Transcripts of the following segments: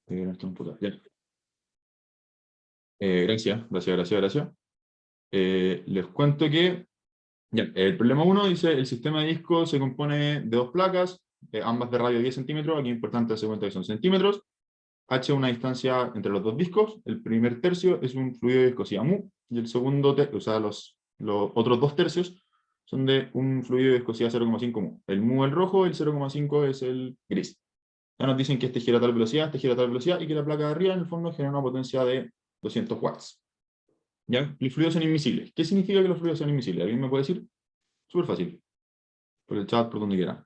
Ya. Gracias. Les cuento que ya, el problema uno dice, el sistema de disco se compone de dos placas, ambas de radio 10 centímetros, aquí es importante darse cuenta que son centímetros, H una distancia entre los dos discos, el primer tercio es un fluido de viscosidad mu, y el segundo tercio, o sea, los otros dos tercios son de un fluido de viscosidad 0,5 mu. El mu es el rojo, el 0,5 es el gris. Ya nos dicen que este gira a tal velocidad, este gira a tal velocidad, y que la placa de arriba, en el fondo, genera una potencia de 200 watts. ¿Ya? Los fluidos son inmiscibles. ¿Qué significa que los fluidos son inmiscibles? ¿Alguien me puede decir? Súper fácil. Por el chat, por donde quiera.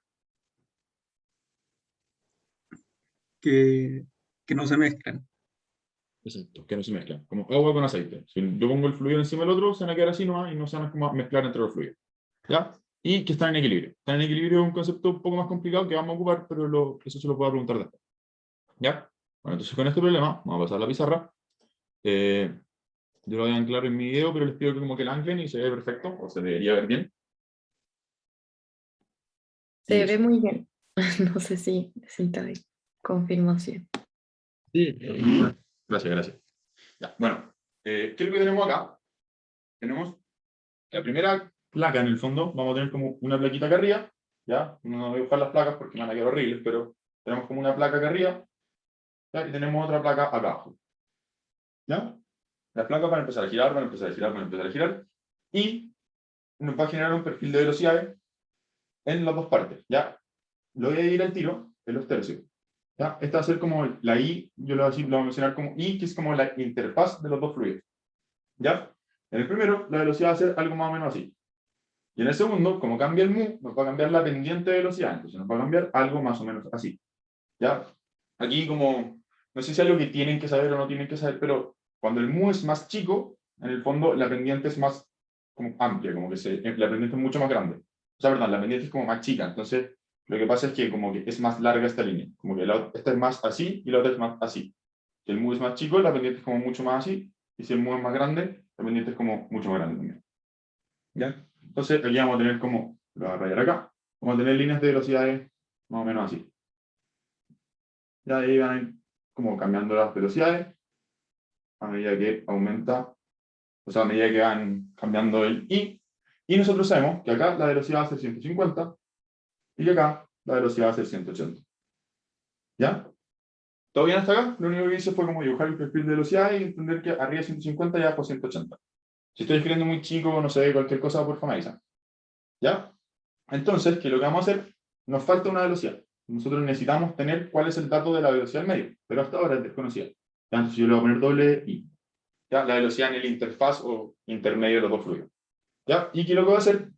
que, que no se mezclan. Exacto, que no se mezclan. Como agua con aceite. Si yo pongo el fluido encima del otro, se van a quedar así nomás y no se van a como mezclar entre los fluidos. ¿Ya? Y que están en equilibrio. Están en equilibrio es un concepto un poco más complicado que vamos a ocupar, pero eso se lo puedo preguntar después. ¿Ya? Bueno, entonces con este problema, vamos a pasar a la pizarra. Yo lo voy a anclar en mi video, pero les pido que como que la anclen y se ve perfecto, o se debería ver bien. Y Se ve eso. muy bien. No sé si necesita de confirmación. Sí. Gracias. Ya, bueno, ¿qué es lo que tenemos acá? Tenemos la primera placa en el fondo, vamos a tener como una plaquita acá arriba, ¿ya? No voy a buscar las placas porque me van a quedar horribles, pero tenemos como una placa acá arriba, ¿ya? Y tenemos otra placa acá abajo, ¿ya? Las placas van a empezar a girar, van a empezar a girar, van a empezar a girar, y nos va a generar un perfil de velocidades en las dos partes, ¿ya? Lo voy a ir al tiro en los tercios, ¿ya? Esta va a ser como la I, yo lo voy a mencionar como I, que es como la interfaz de los dos fluidos, ¿ya? En el primero, la velocidad va a ser algo más o menos así. Y en el segundo, como cambia el mu, nos va a cambiar la pendiente de velocidad. Entonces nos va a cambiar algo más o menos así. ¿Ya? Aquí como, no sé si es algo que tienen que saber o no tienen que saber, pero cuando el mu es más chico, en el fondo la pendiente es más como amplia, como que la pendiente es mucho más grande. O sea, perdón, la pendiente es como más chica. Entonces, lo que pasa es que como que es más larga esta línea. Como que esta es más así y la otra es más así. Si el mu es más chico, la pendiente es como mucho más así. Y si el mu es más grande, la pendiente es como mucho más grande también. ¿Ya? Entonces, aquí vamos a tener como, lo voy a rayar acá, vamos a tener líneas de velocidades más o menos así. Ya ahí van a ir como cambiando las velocidades a medida que aumenta, o sea, a medida que van cambiando el I. Y nosotros sabemos que acá la velocidad va a ser 150 y que acá la velocidad va a ser 180. ¿Ya? ¿Todo bien hasta acá? Lo único que hice fue como dibujar el perfil de velocidad y entender que arriba de 150 ya por 180. Si estoy escribiendo muy chico, no sé, cualquier cosa, por favor me avisan. ¿Ya? Entonces, ¿qué es lo que vamos a hacer? Nos falta una velocidad. Nosotros necesitamos tener cuál es el dato de la velocidad al medio, pero hasta ahora es desconocida. Entonces yo le voy a poner doble I. ¿Ya? La velocidad en el interfaz o intermedio de los dos fluidos. ¿Ya? ¿Y qué es lo que voy a hacer?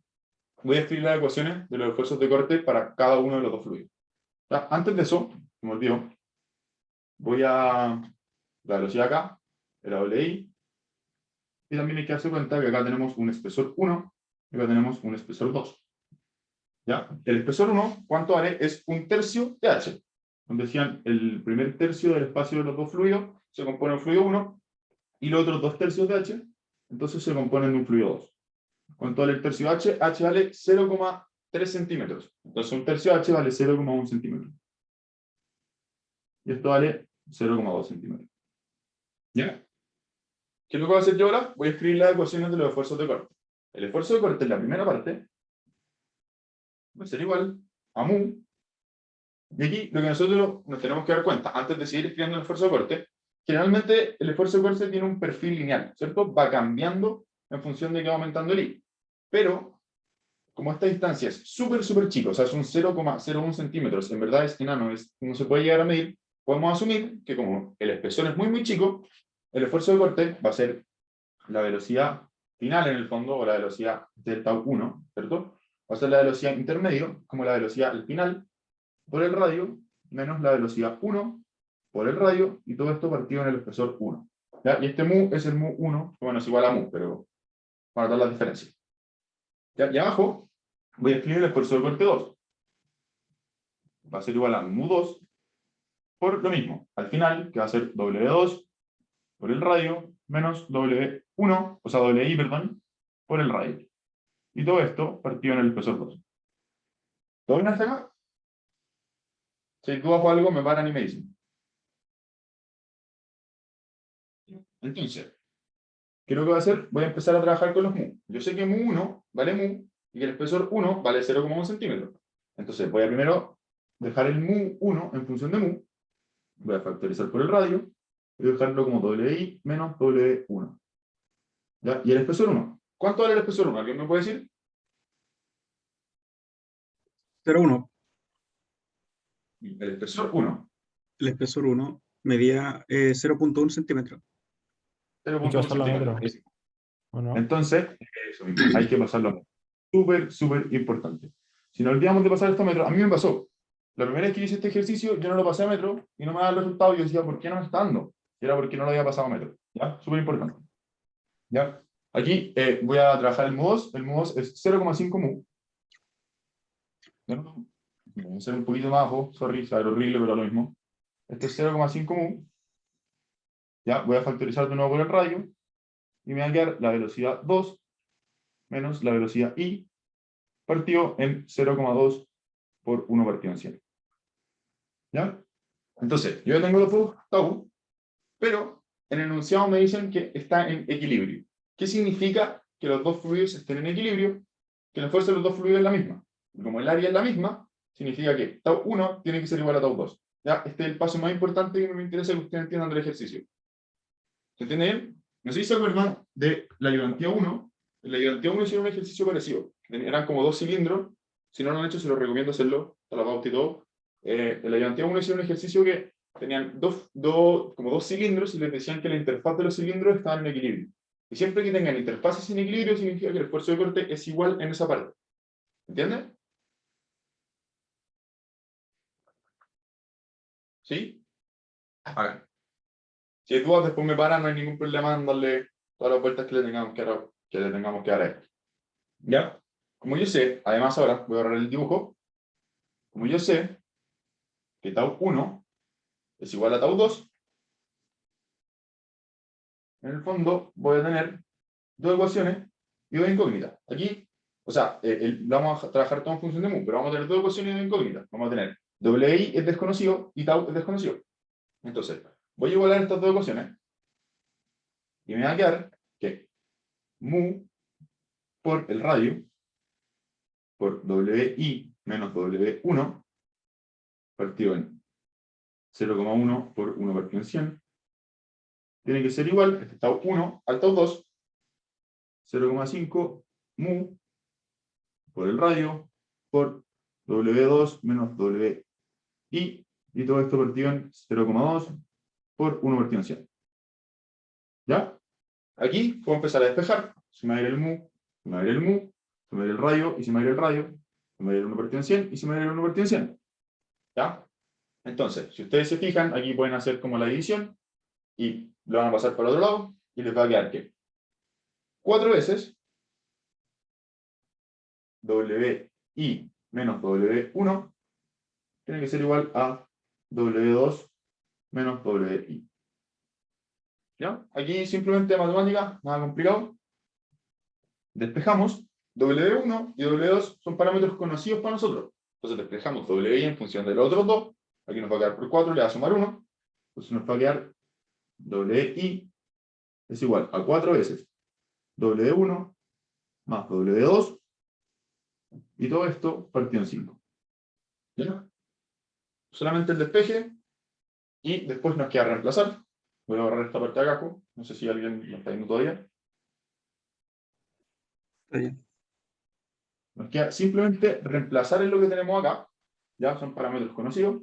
Voy a escribir las ecuaciones de los esfuerzos de corte para cada uno de los dos fluidos. ¿Ya? Antes de eso, me olvido, voy a la velocidad acá, la doble I, y también hay que darse cuenta que acá tenemos un espesor 1 y acá tenemos un espesor 2. ¿Ya? El espesor 1, ¿cuánto vale? Es un tercio de H. Donde decían, el primer tercio del espacio de los dos fluidos se compone de un fluido 1 y los otros dos tercios de H, entonces se componen de un fluido 2. ¿Cuánto vale el tercio H? H vale 0,3 centímetros. Entonces un tercio H vale 0,1 centímetro. Y esto vale 0,2 centímetros. ¿Ya? ¿Qué es lo que voy a hacer yo ahora? Voy a escribir las ecuaciones de los esfuerzos de corte. El esfuerzo de corte en la primera parte va a ser igual a mu. Y aquí lo que nosotros nos tenemos que dar cuenta, antes de seguir escribiendo el esfuerzo de corte, generalmente el esfuerzo de corte tiene un perfil lineal, ¿cierto? Va cambiando en función de que va aumentando el I. Pero, como esta distancia es súper chica, o sea, son 0,01 centímetros, en verdad es enano, no se puede llegar a medir, podemos asumir que como el espesor es muy chico, el esfuerzo de corte va a ser la velocidad final en el fondo, o la velocidad delta 1, ¿cierto? Va a ser la velocidad intermedio, como la velocidad al final, por el radio, menos la velocidad 1 por el radio, y todo esto partido en el espesor 1. ¿Ya? Y este mu es el mu 1, bueno, es igual a mu, pero para dar las diferencias. ¿Ya? Y abajo voy a escribir el esfuerzo de corte 2. Va a ser igual a mu 2 por lo mismo. Al final, que va a ser W2 por el radio, menos W1, o sea, WI, perdón, por el radio. Y todo esto partido en el espesor 2. ¿Todo bien hasta acá? Si tú bajo algo, me paran y me dicen. Entonces, ¿qué es lo que voy a hacer? Voy a empezar a trabajar con los mu. Yo sé que mu1 vale mu y que el espesor 1 vale 0,1 centímetros. Entonces, voy a primero dejar el mu1 en función de mu. Voy a factorizar por el radio. Voy a dejarlo como WI menos W1. ¿Ya? Y el espesor 1. ¿Cuánto vale el espesor 1? ¿Alguien me puede decir? 0,1. El espesor 1. El espesor 1 medía 0,1 centímetros. Hay que 0,1 pasarlo a metro. centímetros. ¿O no? Entonces, eso mismo, hay que pasarlo a metro. Súper, súper importante. Si no olvidamos de pasar esto a metro, a mí me pasó. La primera vez que hice este ejercicio, yo no lo pasé a metro y no me daba el resultado. Y yo decía, ¿por qué no me está dando? Y era porque no lo había pasado a metro. ¿Ya? Súper importante. ¿Ya? Aquí voy a trabajar el mu2. El mu2 es 0,5 mu. ¿Ya? Voy a hacer un poquito más abajo. Sorry, sabe horrible, pero lo mismo. Este es 0,5 mu. ¿Ya? Voy a factorizar de nuevo por el radio. Y me va a quedar la velocidad 2 menos la velocidad I partido en 0,2 por 1 partido en 100. ¿Ya? Entonces, yo ya tengo los dos tau, pero en el enunciado me dicen que está en equilibrio. ¿Qué significa que los dos fluidos estén en equilibrio? Que la fuerza de los dos fluidos es la misma. Y como el área es la misma, significa que tau 1 tiene que ser igual a tau 2. ¿Ya? Este es el paso más importante que me interesa que ustedes entiendan del ejercicio. ¿Se entiende bien? No sé si se acuerdan de la ayudantía 1. En la ayudantía 1 hicieron un ejercicio parecido. Eran como 2 cilindros. Si no lo han hecho, se los recomiendo hacerlo. A la pauta y todo. En la ayudantía 1 hicieron un ejercicio que tenían como dos cilindros y les decían que la interfaz de los cilindros estaba en equilibrio. Y siempre que tengan interfaces en equilibrio, significa que el esfuerzo de corte es igual en esa parte. ¿Entiendes? ¿Sí? Hagan. Si hay dudas, después me paran, no hay ningún problema en darle todas las vueltas que le tengamos que dar a esto. ¿Ya? Como yo sé, además ahora voy a borrar el dibujo, como yo sé que tau 1 es igual a tau 2, en el fondo voy a tener dos ecuaciones y dos incógnitas. Aquí, o sea, vamos a trabajar todo en función de mu, pero vamos a tener dos ecuaciones y dos incógnitas. Vamos a tener WI es desconocido y tau es desconocido. Entonces, voy a igualar estas dos ecuaciones y me va a quedar que mu por el radio por WI menos W1 partido en 0,1 por 1 partido en 100 tiene que ser igual, este tau 1 al tau 2, 0,5 mu por el radio por W2 menos WI y todo esto partido en 0,2 por 1 partido en 100. ¿Ya? Aquí puedo empezar a despejar. Se me va a ir el mu, se me va a ir el mu, se me va a ir el radio, y se me va a ir el radio, se me va a ir el 1 partido en 100, y se me va a ir el 1 partido en 100. ¿Ya? Entonces, si ustedes se fijan, aquí pueden hacer como la división, y lo van a pasar para el otro lado, y les va a quedar que 4 veces WI menos W1 tiene que ser igual a W2 menos WI. ¿Ya? Aquí simplemente matemática, nada complicado. Despejamos. W1 y W2 son parámetros conocidos para nosotros. Entonces despejamos WI en función de los otros dos. Aquí nos va a quedar por 4, le va a sumar 1. Entonces nos va a quedar WI es igual a 4 veces W1 más W2 y todo esto partido en 5. ¿Ya? Solamente el despeje y después nos queda reemplazar. Voy a borrar esta parte de acá. No sé si alguien lo está viendo todavía. Está bien. Nos queda simplemente reemplazar en lo que tenemos acá. Ya son parámetros conocidos.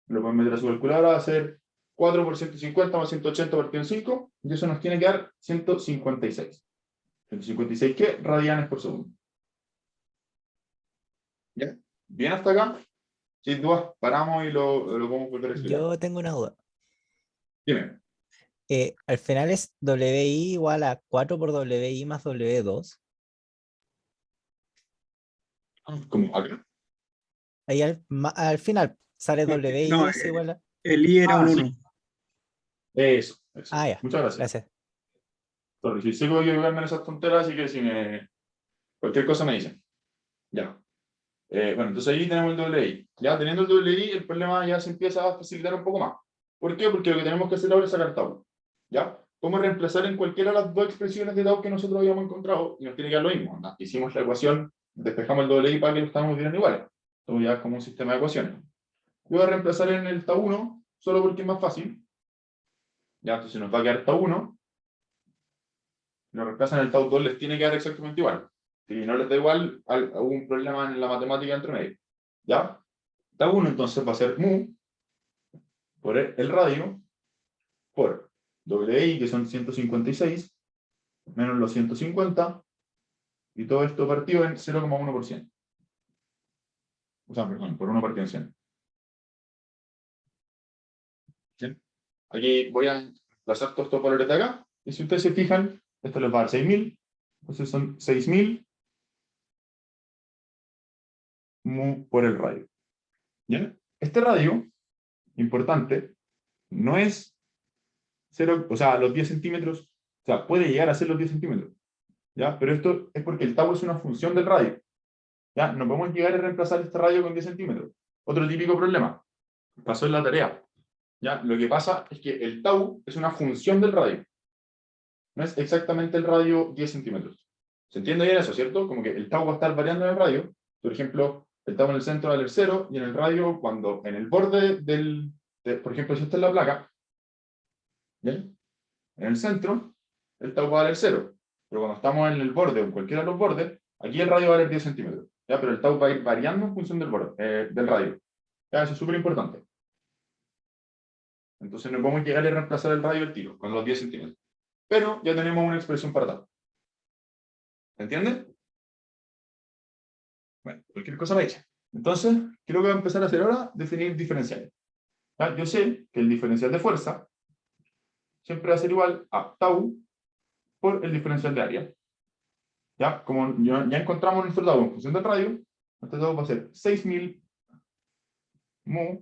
Lo pueden meter a su calculadora, va a ser 4 por 150 más 180 partido en 5. Y eso nos tiene que dar 156. ¿156 qué? Radianes por segundo. ¿Ya? Bien hasta acá. Sin dudas, paramos y lo podemos volver a explicar. Yo tengo una duda. Dime. Al final es WI igual a 4 por WI más W2. ¿Cómo acá? Ahí al final sale WI No, es igual a... el I era un sí. 1. Eso. Ah, ya. Muchas gracias. Gracias. Sorry, si sé que voy a equivocarme en esas tonteras, así que si cualquier cosa me dicen. Ya. Bueno, entonces ahí tenemos el WI. Ya teniendo el WI, el problema ya se empieza a facilitar un poco más. ¿Por qué? Porque lo que tenemos que hacer ahora es sacar tau. ¿Ya? Podemos reemplazar en cualquiera de las dos expresiones de tau que nosotros habíamos encontrado y nos tiene que dar lo mismo, ¿no? Hicimos la ecuación, despejamos el doble i para que lo estábamos viendo iguales. Esto ya es como un sistema de ecuaciones. Yo voy a reemplazar en el tau 1 solo porque es más fácil. Ya, entonces nos va a quedar tau 1. Lo reemplazan en el tau 2, les tiene que dar exactamente igual. Si no les da igual, hubo un problema en la matemática entre medio. ¿Ya? Tau 1 entonces va a ser mu por el radio por WI, que son 156, menos los 150, y todo esto partido en 0,1%. O sea, perdón, por 1 partido en 100. ¿Sí? Aquí voy a desplazar todos estos valores de acá, y si ustedes se fijan, esto les va a dar 6.000, entonces son 6.000 mu por el radio. ¿Bien? Este radio, importante, no es 0, o sea, los 10 centímetros, o sea, puede llegar a ser los 10 centímetros, ¿ya? Pero esto es porque el tau es una función del radio, ¿ya? No podemos llegar a reemplazar este radio con 10 centímetros. Otro típico problema, pasó en la tarea, ¿ya? Lo que pasa es que el tau es una función del radio, no es exactamente el radio 10 centímetros. ¿Se entiende bien eso, cierto? Como que el tau va a estar variando en el radio, por ejemplo, el tau en el centro va a valer 0, y en el radio, cuando en el borde por ejemplo, si esta es la placa, ¿bien? En el centro, el tau va a valer 0. Pero cuando estamos en el borde o en cualquiera de los bordes, aquí el radio va a valer 10 centímetros. ¿Ya? Pero el tau va a ir variando en función del borde, del radio. ¿Ya? Eso es súper importante. Entonces no podemos llegar a reemplazar el radio del tiro con los 10 centímetros. Pero ya tenemos una expresión para tau. ¿Se entiende? Bueno, cualquier cosa me echa. Entonces, ¿qué es lo que voy a empezar a hacer ahora? Definir diferenciales. ¿Ya? Yo sé que el diferencial de fuerza siempre va a ser igual a tau por el diferencial de área. ¿Ya? Como ya encontramos nuestro tau en función del radio, nuestro tau va a ser 6.000 mu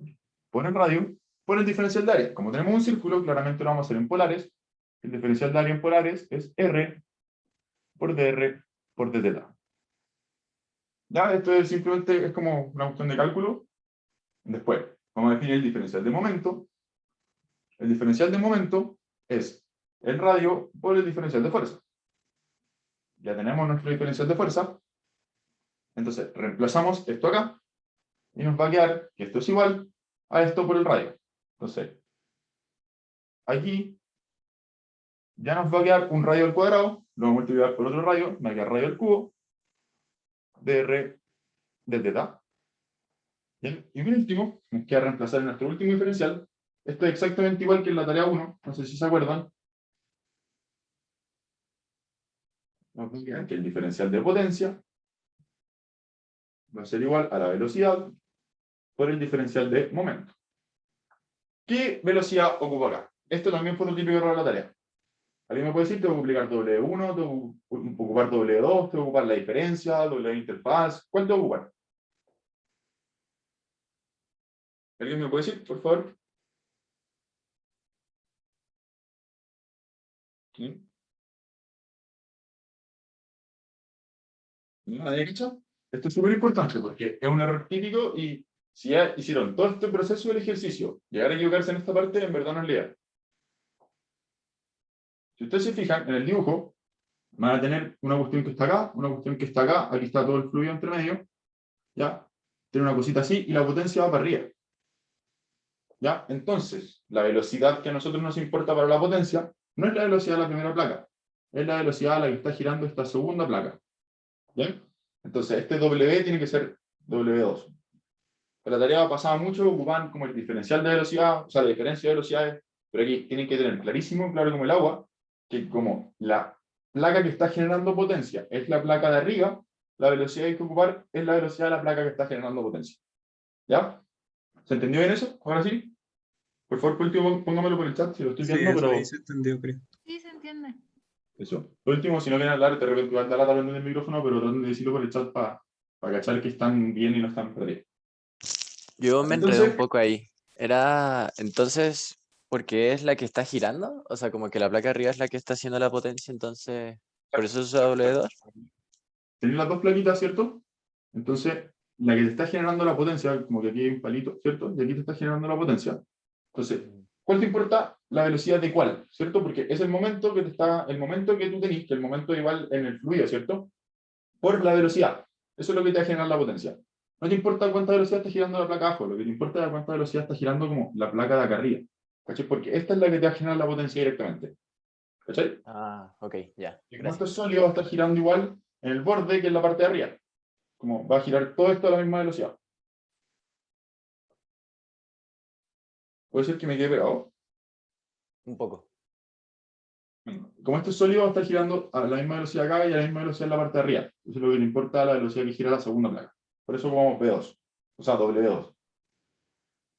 por el radio por el diferencial de área. Como tenemos un círculo, claramente lo vamos a hacer en polares. El diferencial de área en polares es R por dr por dθ. ¿Ya? Esto es simplemente es como una cuestión de cálculo. Después, vamos a definir el diferencial de momento. El diferencial de momento es el radio por el diferencial de fuerza. Ya tenemos nuestro diferencial de fuerza. Entonces, reemplazamos esto acá y nos va a quedar que esto es igual a esto por el radio. Entonces, aquí ya nos va a quedar un radio al cuadrado, lo vamos a multiplicar por otro radio, me va a quedar radio al cubo, dr de θ. Bien, y por último, nos queda reemplazar en nuestro último diferencial. Esto es exactamente igual que en la tarea 1, no sé si se acuerdan. Nos va a quedar que el diferencial de potencia va a ser igual a la velocidad por el diferencial de momento. ¿Qué velocidad ocupa acá? Esto también fue otro típico error de la tarea. ¿Alguien me puede decir? Tengo que aplicar W1, tengo que ocupar W2, tengo que ocupar la diferencia, W interfaz. ¿Cuál tengo que ocupar? ¿Alguien me puede decir, por favor? ¿Sí? ¿A la derecha? Esto es súper importante porque es un error típico y si ya hicieron todo este proceso del ejercicio, llegar a equivocarse en esta parte, en verdad no es la idea. Si ustedes se fijan en el dibujo, van a tener una cuestión que está acá, una cuestión que está acá, aquí está todo el fluido entre medio, ¿ya? Tiene una cosita así y la potencia va para arriba. ¿Ya? Entonces, la velocidad que a nosotros nos importa para la potencia no es la velocidad de la primera placa, es la velocidad a la que está girando esta segunda placa. ¿Bien? Entonces, este W tiene que ser W2. En la tarea pasaba mucho, ocupaban como el diferencial de velocidad, o sea, la diferencia de velocidades, pero aquí tienen que tener clarísimo, claro como el agua, que como la placa que está generando potencia es la placa de arriba, la velocidad que hay que ocupar es la velocidad de la placa que está generando potencia. ¿Ya? ¿Se entendió bien eso? Ahora sí. Por favor, por último, póngamelo por el chat si lo estoy Sí, viendo, eso pero. ahí se entendió, creo. Sí, se entiende. Eso. Por último, si no quieren hablar, de repente igual da lata hablando del micrófono, pero traten de decirlo por el chat para cachar que están bien y no están perdidos. Yo me enredé un Entonces, poco ahí. Era entonces, ¿porque es la que está girando? O sea, como que la placa arriba es la que está haciendo la potencia, entonces, ¿por eso se usa W2? tenéis las dos plaquitas, ¿cierto? Entonces, la que te está generando la potencia, como que aquí hay un palito, ¿cierto? Y aquí te está generando la potencia. Entonces, ¿Cuál te importa? La velocidad de cuál, ¿cierto? Porque es el momento que el momento que tú tenés, que el momento igual en el fluido, ¿cierto? Por la velocidad. Eso es lo que te va a generar la potencia. No te importa cuánta velocidad está girando la placa abajo, lo que te importa es cuánta velocidad está girando como la placa de acá arriba. ¿Cachai? Porque esta es la que te va a generar la potencia directamente. ¿Cachai? Ah, ok, ya. Y como esto Gracias. es sólido, va a estar girando igual en el borde que en la parte de arriba. Como va a girar todo esto a la misma velocidad. Puede ser que me quede pegado. Un poco. Como esto es sólido, va a estar girando a la misma velocidad acá y a la misma velocidad en la parte de arriba. Entonces lo que le importa es la velocidad que gira la segunda placa. Por eso ocupamos P2. O sea, W2.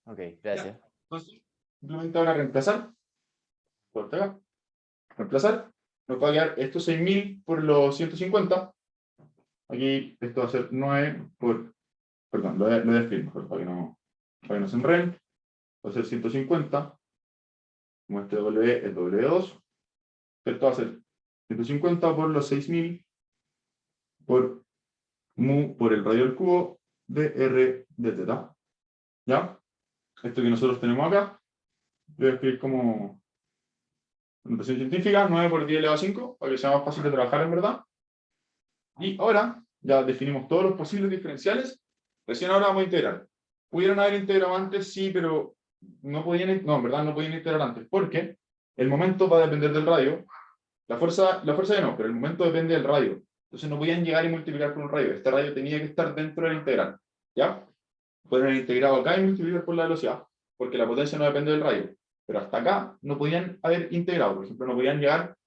Ok, gracias. Entonces, simplemente ahora reemplazar. Por acá. Reemplazar. Nos va a quedar estos 6000 por los 150. Aquí esto va a ser 9 por... Perdón, lo voy a escribir mejor para que no se enreden. Va a ser 150. Como este W es W2. Esto va a ser 150 por los 6000 por mu por el radio al cubo de R de teta. ¿Ya? Esto que nosotros tenemos acá, lo voy a escribir como notación científica, 9 por 10 elevado a 5, para que sea más fácil de trabajar en verdad. Y ahora ya definimos todos los posibles diferenciales. Recién ahora vamos a integrar. ¿Pudieron haber integrado antes? Sí, pero no, en verdad no podían integrar antes, porque el momento va a depender del radio. La fuerza ya no, pero el momento depende del radio. Entonces no podían llegar y multiplicar por un radio. Este radio tenía que estar dentro del integral. ¿Ya? Pueden haber integrado acá y multiplicar por la velocidad, porque la potencia no depende del radio. Pero hasta acá no podían haber integrado. Por ejemplo, no podían llegar,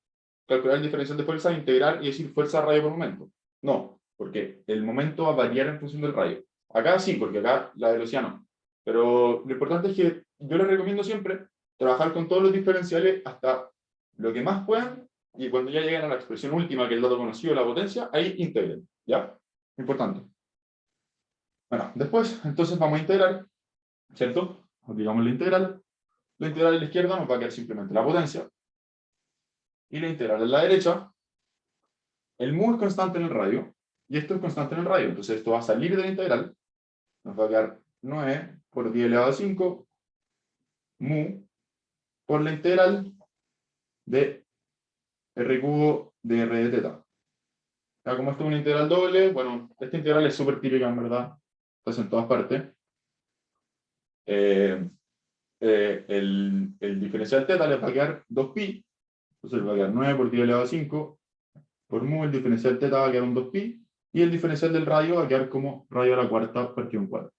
calcular el diferencial de fuerza, integrar y decir fuerza radio por momento. No, porque el momento va a variar en función del radio. Acá sí, porque acá la velocidad no. Pero lo importante es que yo les recomiendo siempre trabajar con todos los diferenciales hasta lo que más puedan, y cuando ya lleguen a la expresión última, que es el dato conocido, la potencia, ahí integren. ¿Ya? Importante. Bueno, después, entonces vamos a integrar, ¿cierto? Aplicamos la integral. La integral a la izquierda nos va a quedar simplemente la potencia. Y la integral a la derecha, el mu es constante en el radio, y esto es constante en el radio. Entonces esto va a salir de la integral. Nos va a quedar 9 por 10 elevado a 5 mu por la integral de r cubo de r de teta. Ya, como esto es una integral doble, bueno, esta integral es súper típica en verdad. Entonces en todas partes. El diferencial teta le va a quedar 2pi. Entonces le va a quedar 9 por 10 elevado a 5 por mu. El diferencial teta va a quedar un 2pi. Y el diferencial del radio va a quedar como radio a la cuarta partido en 4.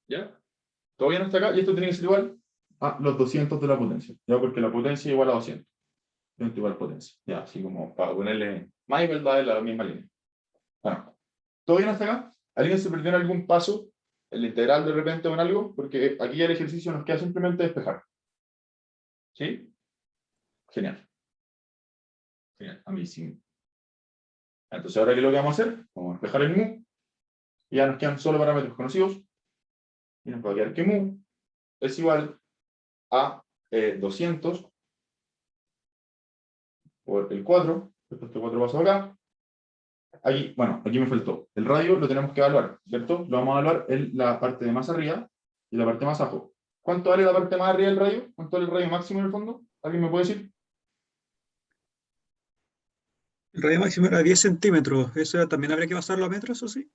¿Ya? ¿Todo bien hasta acá? Y esto tiene que ser igual a los 200 de la potencia. ¿Ya? Porque la potencia es igual a 200. 20 igual potencia. Ya, así como para ponerle más igualdad en la misma línea. Bueno, ¿todo bien hasta acá? ¿Alguien se perdió en algún paso? ¿El integral de repente o en algo? Porque aquí ya el ejercicio nos queda simplemente despejar. ¿Sí? Genial. Genial, amazing. Entonces, ahora, ¿qué es lo que vamos a hacer? Vamos a despejar el mu. Y ya nos quedan solo parámetros conocidos. Y nos va a quedar que mu es igual a 200 por el 4. Este 4 pasos acá. Aquí, bueno, aquí me faltó. El radio lo tenemos que evaluar, ¿cierto? Lo vamos a evaluar en la parte de más arriba y la parte más abajo. ¿Cuánto vale la parte más arriba del radio? ¿Cuánto vale el radio máximo en el fondo? ¿Alguien me puede decir? El radio máximo era 10 centímetros. ¿Eso también habría que pasarlo a metros, o sí?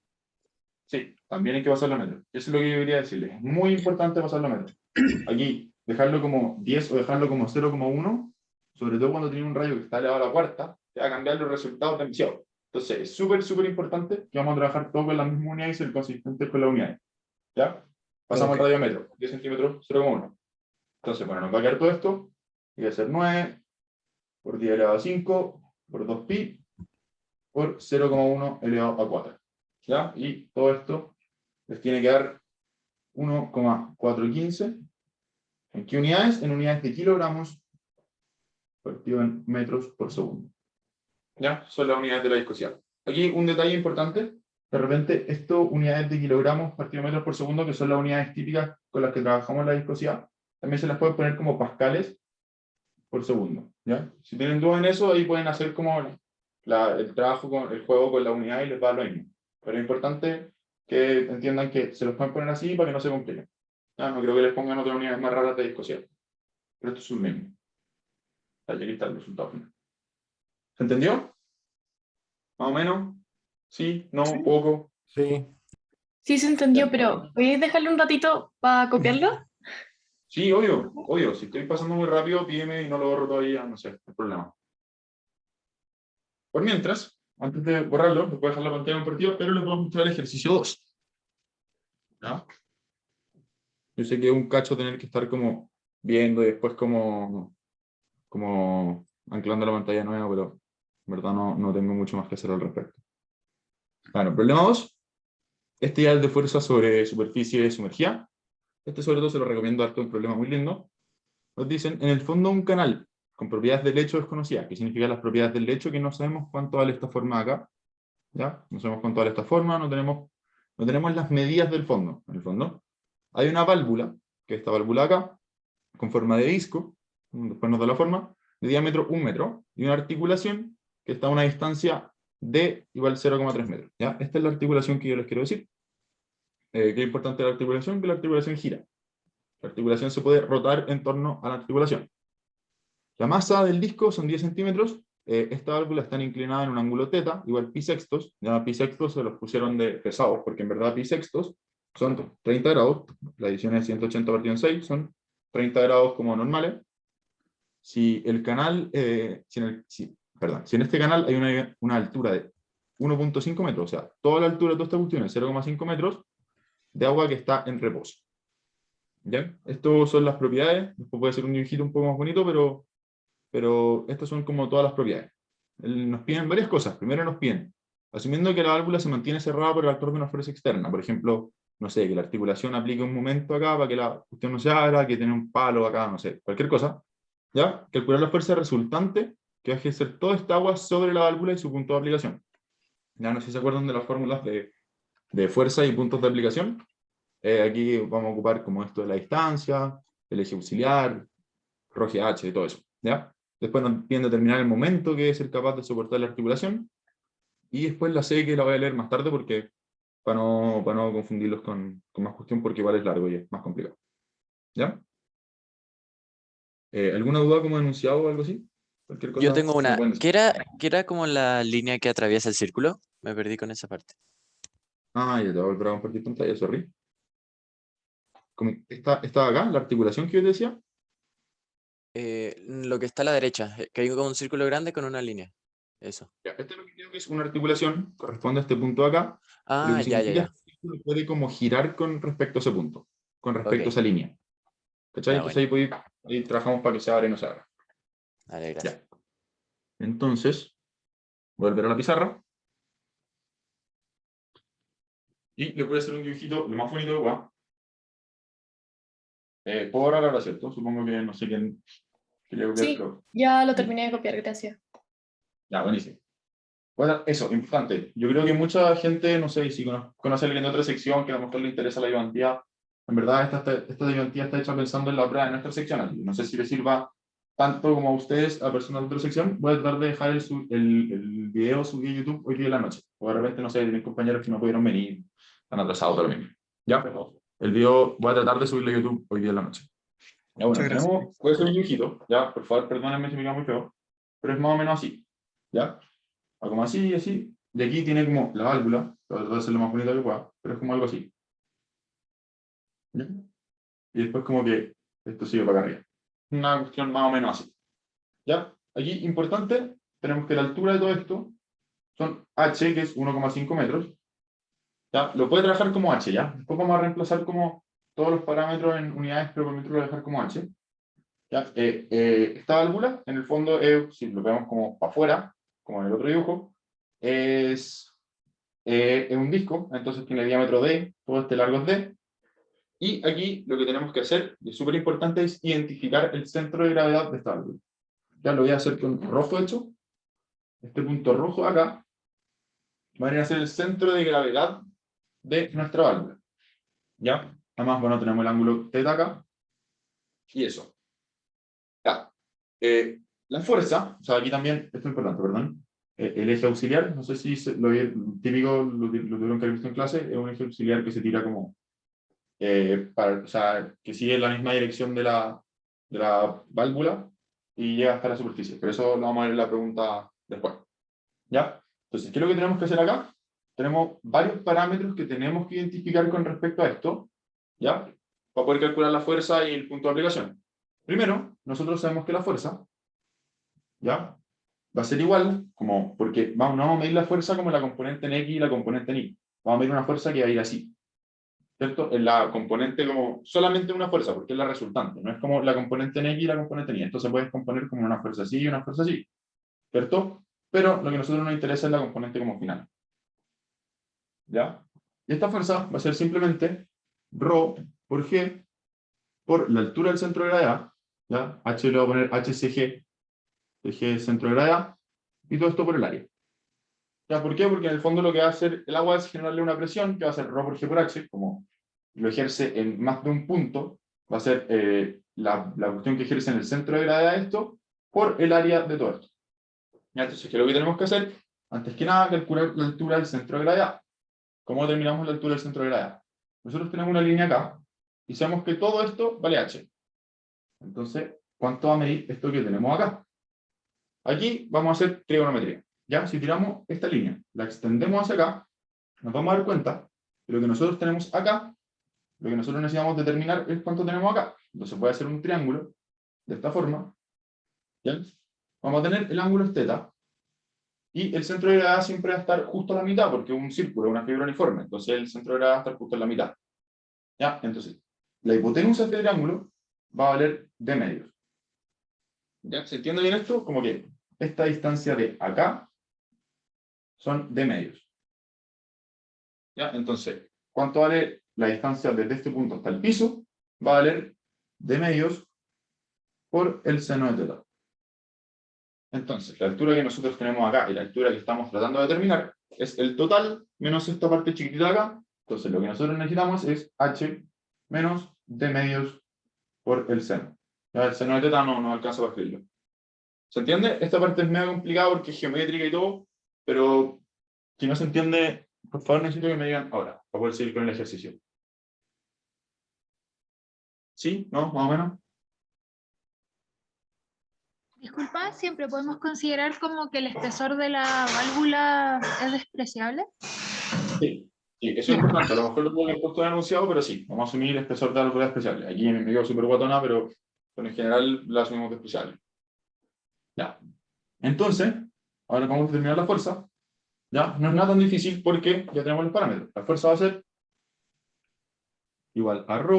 Sí, también hay que pasarlo a metros. Eso es lo que yo quería decirles. Es muy importante pasarlo a metros. Aquí, dejarlo como 10 o dejarlo como 0,1, sobre todo cuando tiene un radio que está elevado a la cuarta, te va a cambiar los resultados demasiado. Entonces, es súper, súper importante que vamos a trabajar todo con la misma unidad y ser consistentes con la unidad. ¿Ya? Pasamos Ok. el radio a metro, 10 centímetros, 0,1. Entonces, bueno, nos va a quedar todo esto. Y va a ser 9 por 10 elevado a 5 por 2pi por 0,1 elevado a 4. ¿Ya? Y todo esto les tiene que dar 1,415. ¿En qué unidades? En unidades de kilogramos partido en metros por segundo. ¿Ya? Son las unidades de la viscosidad. Aquí un detalle importante. De repente, esto, unidades de kilogramos partido en metros por segundo, que son las unidades típicas con las que trabajamos la viscosidad, también se las puede poner como pascales por segundo. ¿Ya? Si tienen duda en eso, ahí pueden hacer como el trabajo con el juego con la unidad y les va lo mismo. Pero es importante que entiendan que se los pueden poner así para que no se compliquen. Ya, no creo que les pongan otras unidades más raras de viscosidad. Pero esto es un mismo. Ya, aquí está el resultado final. ¿Se entendió? ¿Más o menos? ¿Sí? ¿No? Sí. ¿Poco? Sí. Sí se entendió, Ya. pero ¿podéis dejarle un ratito para copiarlo? Sí, obvio, obvio. Si estoy pasando muy rápido, pídeme y no lo borro todavía, no sé, no hay problema. Por mientras, antes de borrarlo, les voy a dejar la pantalla compartida, pero les voy a mostrar el ejercicio 2. ¿Ya? Yo sé que es un cacho tener que estar como viendo y después como anclando la pantalla nueva, pero en verdad no tengo mucho más que hacer al respecto. Bueno, problema 2. Este ya es de fuerza sobre superficie sumergida. Este sobre todo se lo recomiendo harto, un problema muy lindo. Nos dicen, en el fondo un canal con propiedades del lecho desconocidas. ¿Qué significan las propiedades del lecho? Que no sabemos cuánto vale esta forma acá. ¿Ya? No sabemos cuánto vale esta forma, no tenemos las medidas del fondo. En el fondo hay una válvula, que es esta válvula acá, con forma de disco, después nos da la forma, de diámetro 1 metro, y una articulación que está a una distancia de igual 0,3 metros. ¿Ya? Esta es la articulación que yo les quiero decir. ¿Qué es importante de la articulación? Que la articulación gira. La articulación se puede rotar en torno a la articulación. La masa del disco son 10 centímetros. Esta válvula está inclinada en un ángulo teta, igual pi sextos. Ya pi sextos se los pusieron de pesados, porque en verdad pi sextos son 30 grados. La adición es 180 partido en 6, son 30 grados como normales. Si el canal, si en este canal hay una altura de 1,5 metros, o sea, toda la altura de toda esta cuestión es 0,5 metros de agua que está en reposo. ¿Ya? Estas son las propiedades. Después puede ser un dibujito un poco más bonito, pero estas son como todas las propiedades. Nos piden varias cosas. Primero nos piden, asumiendo que la válvula se mantiene cerrada por el actor de una fuerza externa, por ejemplo, no sé, que la articulación aplique un momento acá para que la cuestión no se abra, que tiene un palo acá, no sé, cualquier cosa, ¿ya? Calcular la fuerza resultante que va a ejercer toda esta agua sobre la válvula y su punto de aplicación. Ya no sé si se acuerdan de las fórmulas de fuerza y puntos de aplicación. Aquí vamos a ocupar como esto de la distancia, el eje auxiliar, ρ g h, todo eso, ¿ya? Después nos piden determinar el momento que es el capaz de soportar la articulación, y después la C, que la voy a leer más tarde porque para no confundirlos con más cuestión, porque igual es largo y es más complicado. ¿Ya? ¿Alguna duda como enunciado o algo así? Cualquier cosa, Yo tengo me una. pueden decir. ¿Qué era como la línea que atraviesa el círculo? Me perdí con esa parte. Ah, ya te voy a volver a compartir pantalla, sorry. Esta acá, la articulación que yo te decía. Lo que está a la derecha, que hay como un círculo grande con una línea. Eso. Ya, este es lo que creo que es una articulación, corresponde a este punto de acá, y lo Ah, que ya, ya, significa es ya. que el círculo puede como girar con respecto a ese punto, con respecto a Ok, esa línea. ¿Cachai? ya, Entonces bueno. ahí trabajamos para que se abra y no se abra. Vale, gracias. Ya. Entonces, volver a la pizarra. Y le voy a hacer un dibujito lo más bonito de igual. Puedo orar ahora, ¿cierto? Supongo que no sé quién quería copiar, Sí, pero. ya lo terminé de copiar, gracias. Ya, buenísimo. Bueno, eso, importante. Yo creo que mucha gente, no sé, si conoce a alguien de otra sección que a lo mejor le interesa la ayudantía, en verdad esta ayudantía está hecha pensando en la prueba de nuestra sección. Así que no sé si le sirva tanto como a ustedes, a personas de otra sección. Voy a tratar de dejar el video subido a YouTube hoy día en la noche. O de repente, no sé, tienen compañeros que no pudieron venir, están atrasados, pero mismo. ¿Ya? El video voy a tratar de subirlo a YouTube hoy día en la noche. Ya, bueno, Muchas gracias. puede ser un dibujito, ¿ya? Por favor, perdónenme si me queda muy feo, pero es más o menos así, ¿ya? Algo más así, así. De aquí tiene como la válvula, voy a tratar de hacer lo más bonito que pueda, pero es como algo así. ¿Ya? Y después como que esto sigue para acá arriba. Una cuestión más o menos así. ¿Ya? Aquí, importante, tenemos que la altura de todo esto son h, que es 1,5 metros. ¿Ya? Lo puede trabajar como h, ¿ya? Después vamos a reemplazar como todos los parámetros en unidades, pero por metro lo voy a dejar como h. ¿Ya? Esta válvula, en el fondo, si lo vemos como para afuera, como en el otro dibujo, es un disco, entonces tiene diámetro D, todo este largo es D, y aquí lo que tenemos que hacer, y es súper importante, es identificar el centro de gravedad de esta válvula. Ya lo voy a hacer con rojo hecho, este punto rojo acá, va a venir a ser el centro de gravedad de nuestra válvula. ¿Ya? Además, bueno, tenemos el ángulo θ acá, y eso. Ya. La fuerza, o sea, aquí también, esto es importante, perdón, el eje auxiliar, no sé si típico lo tuvieron que haber visto en clase, es un eje auxiliar que se tira como o sea, que sigue la misma dirección de la válvula y llega hasta la superficie. Pero eso lo vamos a ver en la pregunta después. ¿Ya? Entonces, ¿qué es lo que tenemos que hacer acá? Tenemos varios parámetros que tenemos que identificar con respecto a esto, ¿ya? Para poder calcular la fuerza y el punto de aplicación. Primero, nosotros sabemos que la fuerza, ¿ya? Va a ser igual, como, porque no vamos a medir la fuerza como la componente en X y la componente en Y. Vamos a medir una fuerza que va a ir así, ¿cierto? En la componente como solamente una fuerza, porque es la resultante, no es como la componente en X y la componente en Y. Esto se puede componer como una fuerza así y una fuerza así, ¿cierto? Pero lo que a nosotros nos interesa es la componente como final. ¿Ya? Y esta fuerza va a ser simplemente ρ por G por la altura del centro de gravedad, ¿ya? H le voy a poner HCG, el G es el centro de gravedad, y todo esto por el área. ¿Ya? ¿Por qué? Porque en el fondo lo que va a hacer el agua es generarle una presión, que va a ser ρ por G por H, como lo ejerce en más de un punto, va a ser la cuestión que ejerce en el centro de gravedad de esto, por el área de todo esto. ¿Ya? Entonces, ¿qué es lo que tenemos que hacer? Antes que nada, calcular la altura del centro de gravedad. ¿Cómo determinamos la altura del centro de gravedad? Nosotros tenemos una línea acá, y sabemos que todo esto vale h. Entonces, ¿cuánto va a medir esto que tenemos acá? Aquí vamos a hacer trigonometría. ¿Ya? Si tiramos esta línea, la extendemos hacia acá, nos vamos a dar cuenta que lo que nosotros tenemos acá, lo que nosotros necesitamos determinar es cuánto tenemos acá. Entonces puede ser un triángulo, de esta forma. ¿Ya? Vamos a tener el ángulo es θ, y el centro de gravedad siempre va a estar justo a la mitad, porque es un círculo, una figura uniforme. Entonces el centro de gravedad va a estar justo en la mitad. ¿Ya? Entonces, la hipotenusa de este triángulo va a valer d medios. ¿Ya? ¿Se entiende bien esto? Como que esta distancia de acá son d medios. ¿Ya? Entonces, ¿cuánto vale la distancia desde este punto hasta el piso? Va a valer d medios por el seno de θ. Entonces, la altura que nosotros tenemos acá y la altura que estamos tratando de determinar es el total menos esta parte chiquitita de acá. Entonces, lo que nosotros necesitamos es h menos d medios por el seno. Ya, el seno de θ no alcanza para escribirlo. ¿Se entiende? Esta parte es medio complicada porque es geométrica y todo, pero si no se entiende, por favor necesito que me digan ahora, para poder seguir con el ejercicio. ¿Sí? ¿No? ¿Más o menos? Disculpa, ¿siempre podemos considerar como que el espesor de la válvula es despreciable? Sí. Sí, eso es importante. A lo mejor lo tuvo que haber puesto en enunciado, pero sí, vamos a asumir el espesor de la válvula especial. Aquí me quedo súper guatona, pero en general la asumimos de especial. Ya. Entonces, ahora vamos a determinar la fuerza. Ya, no es nada tan difícil porque ya tenemos los parámetros. La fuerza va a ser igual a ρ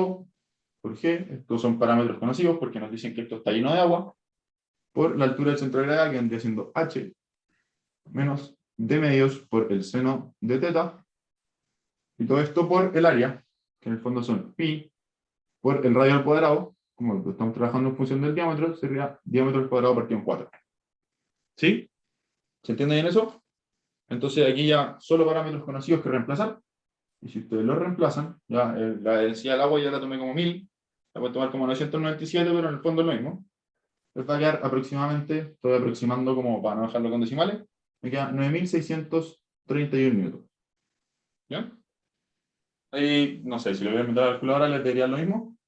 por G, estos son parámetros conocidos porque nos dicen que esto está lleno de agua, por la altura del centro de gravedad, que vendría siendo h, menos d medios por el seno de θ, y todo esto por el área, que en el fondo son pi, por el radio al cuadrado, como estamos trabajando en función del diámetro, sería diámetro al cuadrado partido en 4. ¿Sí? ¿Se entiende bien eso? Entonces aquí ya solo parámetros conocidos que reemplazar, y si ustedes lo reemplazan, ya la densidad del agua ya la tomé como 1000, la voy a tomar como 997, pero en el fondo es lo mismo. Les va a quedar aproximadamente, estoy aproximando como para no dejarlo con decimales, me queda 9631 newtons. ¿Ya? Ahí, no sé, si lo voy a meter a la calculadora les diría lo mismo,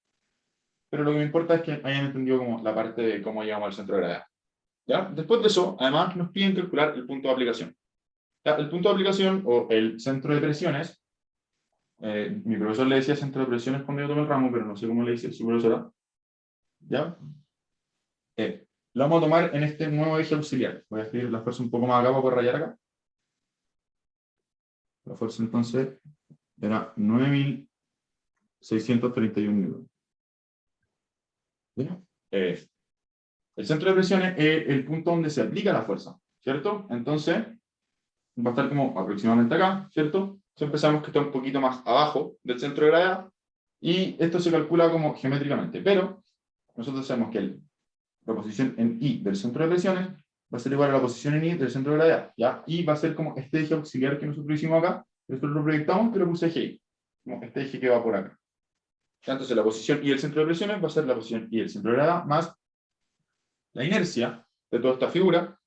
pero lo que me importa es que hayan entendido como la parte de cómo llegamos al centro de gravedad. ¿Ya? Después de eso, además nos piden calcular el punto de aplicación. ¿Ya? El punto de aplicación, o el centro de presiones, mi profesor le decía centro de presiones cuando yo tomé el ramo, pero no sé cómo le dice su profesora. ¿Ya? Lo vamos a tomar en este nuevo eje auxiliar. Voy a escribir la fuerza un poco más acá para poder rayar acá. La fuerza entonces era 9631 newtons. ¿Ya? El centro de presiones es el punto donde se aplica la fuerza, ¿cierto? Entonces, va a estar como aproximadamente acá, ¿cierto? Siempre sabemos que está un poquito más abajo del centro de gravedad, y esto se calcula como geométricamente, pero nosotros sabemos que la posición en I del centro de presiones va a ser igual a la posición en I del centro de gravedad, ¿ya? Y va a ser como este eje auxiliar que nosotros hicimos acá, nosotros lo proyectamos, pero puse eje I, como este eje que va por acá. Entonces la posición I del centro de presiones va a ser la posición I del centro de gravedad más la inercia de toda esta figura,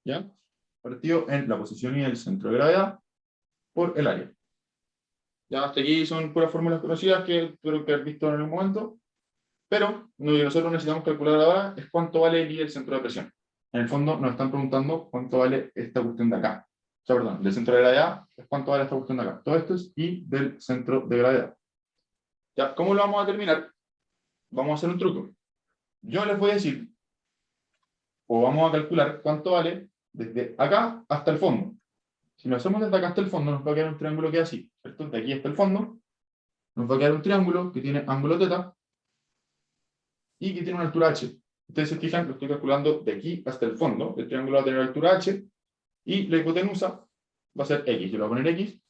¿ya? Partido en la posición I del centro de gravedad por el área. Ya hasta aquí son puras fórmulas conocidas que espero que haber visto en algún momento. Pero lo que nosotros necesitamos calcular ahora es cuánto vale el I del centro de presión. En el fondo nos están preguntando cuánto vale esta cuestión de acá. O sea, perdón, del centro de gravedad es cuánto vale esta cuestión de acá. Todo esto es I del centro de gravedad. Ya, ¿cómo lo vamos a terminar? Vamos a hacer un truco. Yo les voy a decir, o vamos a calcular cuánto vale desde acá hasta el fondo. Si lo hacemos desde acá hasta el fondo, nos va a quedar un triángulo que es así, ¿cierto? De aquí hasta el fondo, nos va a quedar un triángulo que tiene ángulo θ y que tiene una altura h. Ustedes se fijan, lo estoy calculando de aquí hasta el fondo. El triángulo va a tener altura h y la hipotenusa va a ser x. Yo le voy a poner x,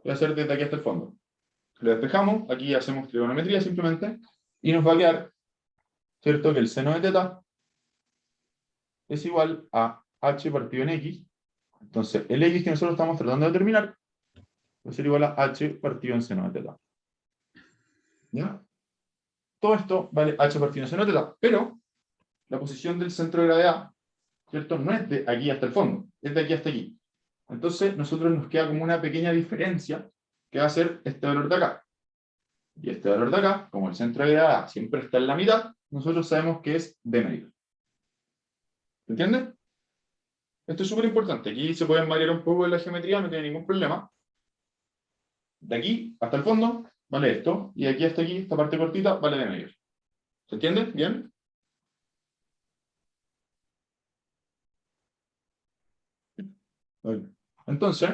va a ser desde aquí hasta el fondo. Lo despejamos, aquí hacemos trigonometría simplemente, y nos va a quedar, ¿cierto?, que el seno de θ es igual a h partido en x. Entonces, el x que nosotros estamos tratando de determinar va a ser igual a h partido en seno de θ. ¿Ya? Todo esto vale h partido en seno de θ, pero la posición del centro de gravedad, ¿cierto?, no es de aquí hasta el fondo, es de aquí hasta aquí. Entonces, nosotros nos queda como una pequeña diferencia que va a ser este valor de acá. Y este valor de acá, como el centro de gravedad siempre está en la mitad, nosotros sabemos que es d medio. ¿Se entiende? Esto es súper importante. Aquí se pueden variar un poco en la geometría, no tiene ningún problema. De aquí hasta el fondo vale esto, y de aquí hasta aquí, esta parte cortita, vale d medio. ¿Se entiende? ¿Bien? Entonces,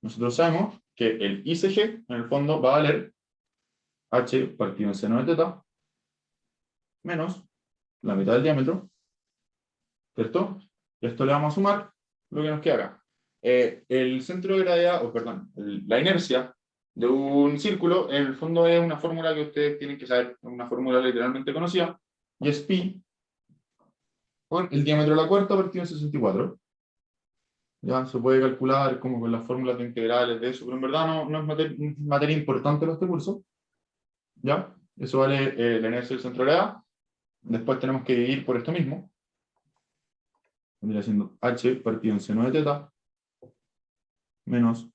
nosotros sabemos que el ICG, en el fondo, va a valer h partido en seno de θ menos la mitad del diámetro, ¿cierto? Y esto le vamos a sumar lo que nos queda acá. El centro de gravedad, o perdón, la inercia de un círculo, en el fondo es una fórmula que ustedes tienen que saber, una fórmula literalmente conocida, y es pi por el diámetro de la cuerda partido en 64. Ya se puede calcular como con las fórmulas de integrales de eso, pero en verdad no es materia importante para este curso. ¿Ya? Eso vale la inercia del centro de gravedad. Después tenemos que dividir por esto mismo. Vendría siendo h partido en seno de θ menos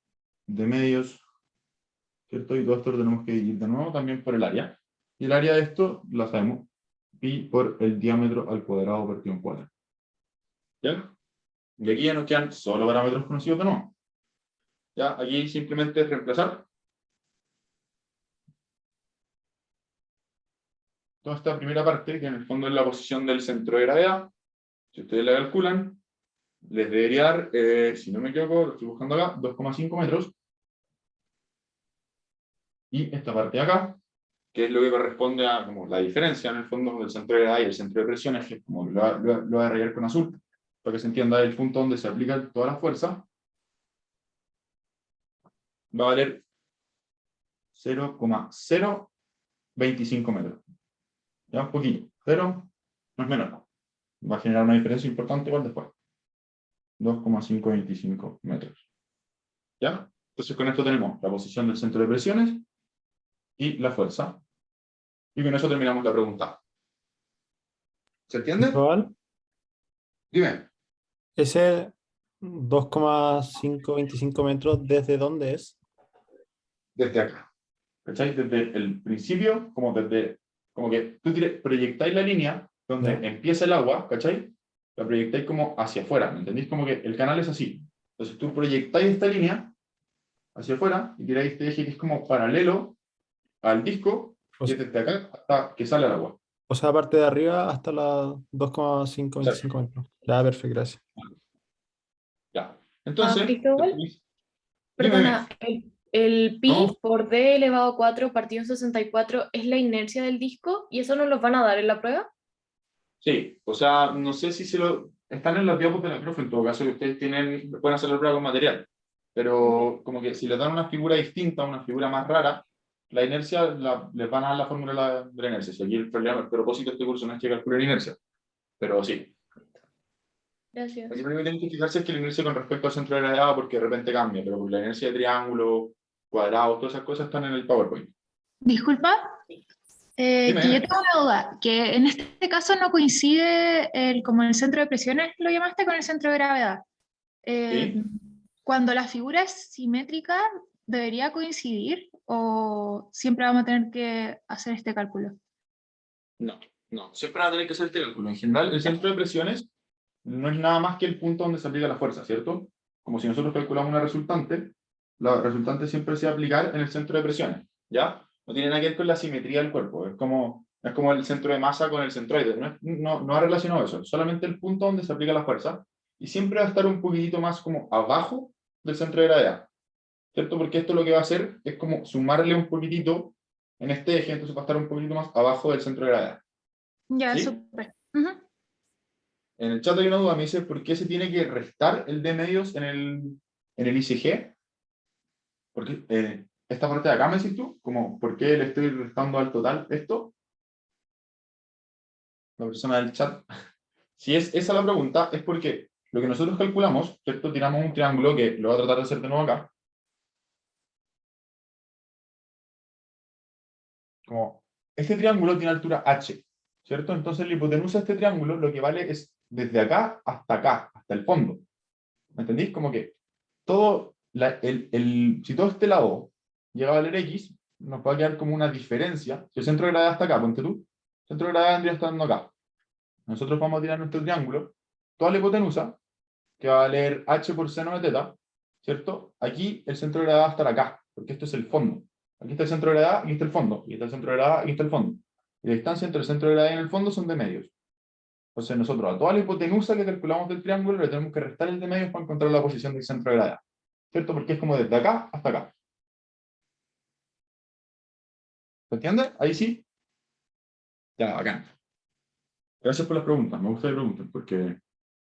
d medios, ¿cierto? Y todo esto lo tenemos que dividir de nuevo también por el área. Y el área de esto la sabemos. Pi por el diámetro al cuadrado partido en 4. ¿Ya? Y aquí ya nos quedan solo parámetros conocidos de nuevo. ¿Ya? Aquí simplemente es reemplazar toda esta primera parte, que en el fondo es la posición del centro de gravedad. Si ustedes la calculan, les debería dar, si no me equivoco, lo estoy buscando acá, 2,5 metros. Y esta parte de acá, que es lo que corresponde a como la diferencia en el fondo del centro de gravedad y el centro de presión, es que como lo voy a rayar con azul, para que se entienda el punto donde se aplica toda la fuerza, va a valer 0,025 metros. Ya un poquito, pero no es menor. Va a generar una diferencia importante igual después. 2,525 metros. ¿Ya? Entonces con esto tenemos la posición del centro de presiones y la fuerza. Y con eso terminamos la pregunta. ¿Se entiende? Cristóbal, Dime. ese 2,525 metros, ¿desde dónde es? Desde acá. ¿Cachai? Desde el principio, como que tú proyectáis la línea donde Ya. empieza el agua, ¿cachai? La proyectáis como hacia afuera, ¿me entendéis? Como que el canal es así. Entonces tú proyectáis esta línea hacia afuera y tiráis este eje que es como paralelo al disco, O y sea, es desde acá hasta que sale el agua. o sea, parte de arriba hasta la 2,525 metros. Ya, perfecto, gracias. Ya. Entonces, Cristóbal, dime, perdona, el pi ¿no? por d elevado a 4 partido en 64 es la inercia del disco y eso nos lo van a dar en la prueba. Sí, o sea, no sé si se lo... Están en los diapos de la profe, en todo caso, que ustedes pueden hacer la prueba con material. Pero como que si les dan una figura distinta, una figura más rara, la inercia les van a dar la fórmula de la inercia. Si aquí el propósito de este curso no es que calculen inercia, pero sí. Gracias. Aquí lo que tienen que fijarse es que la inercia con respecto al centro de gravedad, porque de repente cambia, pero la inercia de triángulo, cuadrados, todas esas cosas están en el PowerPoint. Disculpa, que Dime. yo tengo una duda, que en este caso no coincide como el centro de presiones, lo llamaste, con el centro de gravedad. Sí. Cuando la figura es simétrica, ¿debería coincidir o siempre vamos a tener que hacer este cálculo? No, no, siempre van a tener que hacer este cálculo. En general, el centro de presiones no es nada más que el punto donde se aplica la fuerza, ¿cierto? Como si nosotros calculamos una resultante, la resultante siempre se va a aplicar en el centro de presiones, ¿ya? No tiene nada que ver con la simetría del cuerpo, es como el centro de masa con el centroide, no ha relacionado eso, solamente el punto donde se aplica la fuerza, y siempre va a estar un poquitito más como abajo del centro de gravedad, ¿cierto? Porque esto lo que va a hacer es como sumarle un poquitito en este eje, entonces va a estar un poquitito más abajo del centro de gravedad. Ya, ¿Sí? súper. Ujú. En el chat hay una duda, me dice, ¿por qué se tiene que restar el D medios en el ICG? Porque esta parte de acá, ¿me decís tú? Como, ¿por qué le estoy restando al total esto? La persona del chat. Si es esa la pregunta, es porque lo que nosotros calculamos, ¿cierto? Tiramos un triángulo que lo voy a tratar de hacer de nuevo acá. Como, este triángulo tiene altura h, ¿cierto? Entonces la hipotenusa de este triángulo lo que vale es desde acá, hasta el fondo. ¿Me entendís? Como que todo, si todo este lado llega a valer x, nos va a quedar como una diferencia. Si el centro de gravedad está acá, ponte tú, el centro de gravedad vendría estando acá. Nosotros vamos a tirar nuestro triángulo, toda la hipotenusa, que va a valer h por seno de teta, ¿cierto? Aquí el centro de gravedad va a estar acá, porque esto es el fondo. Aquí está el centro de gravedad, aquí está el fondo. Aquí está el centro de gravedad, aquí está el fondo. Y la distancia entre el centro de gravedad y el fondo son de medios. Entonces nosotros a toda la hipotenusa que calculamos del triángulo le tenemos que restar el de medios para encontrar la posición del centro de gravedad. ¿Cierto? Porque es como desde acá hasta acá. ¿Se entiende? Ahí sí. Ya, bacán. Gracias por las preguntas. Me gusta que pregunten, porque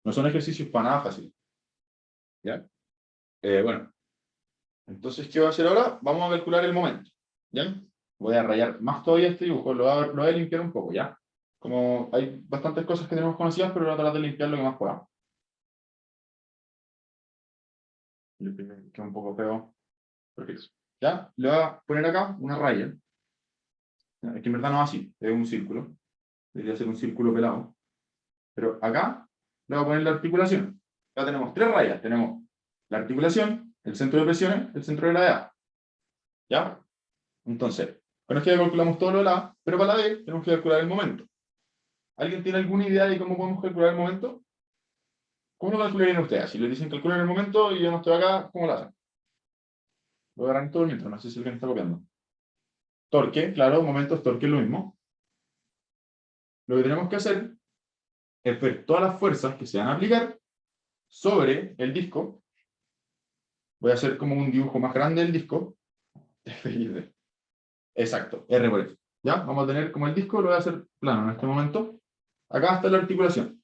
no son ejercicios para nada fáciles. ¿Ya? Bueno. Entonces, ¿qué voy a hacer ahora? Vamos a calcular el momento. ¿Ya? Voy a rayar más todavía este dibujo. Lo voy a limpiar un poco, ¿ya? Como hay bastantes cosas que tenemos conocidas, pero voy a tratar de limpiar lo que más podamos. Que un poco feo. Perfecto. ¿Ya? Le voy a poner acá una raya. Es que en verdad no es así, es un círculo. Debería ser un círculo pelado. Pero acá le voy a poner la articulación. Ya tenemos 3 rayas. Tenemos la articulación, el centro de presiones, el centro de gravedad. ¿Ya? Entonces, con esto ya calculamos todo lo de la A, pero para la B tenemos que calcular el momento. ¿Alguien tiene alguna idea de cómo podemos calcular el momento? ¿Cómo lo calcularían ustedes? Si les dicen calcular el momento y yo no estoy acá, ¿cómo lo hacen? Lo agarran todo mientras, no sé si alguien está copiando. Torque, claro, momento es torque, es lo mismo. Lo que tenemos que hacer es ver todas las fuerzas que se van a aplicar sobre el disco. Voy a hacer como un dibujo más grande del disco. Exacto, R por F. ¿Ya? Vamos a tener como el disco, lo voy a hacer plano en este momento. Acá está la articulación.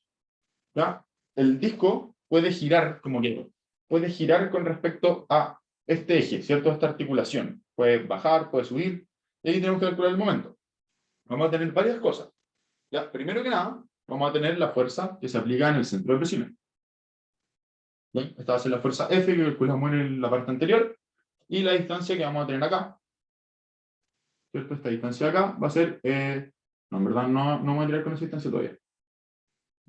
¿Ya? El disco puede girar como quiero. Puede girar con respecto a este eje, ¿cierto? Esta articulación. Puede bajar, puede subir. Y ahí tenemos que calcular el momento. Vamos a tener varias cosas. ¿Ya? Primero que nada, vamos a tener la fuerza que se aplica en el centro de presiones. ¿Bien? Esta va a ser la fuerza F que calculamos en la parte anterior. Y la distancia que vamos a tener acá. ¿Cierto? Esta distancia de acá va a ser... no, en verdad no vamos a tirar con esa distancia todavía.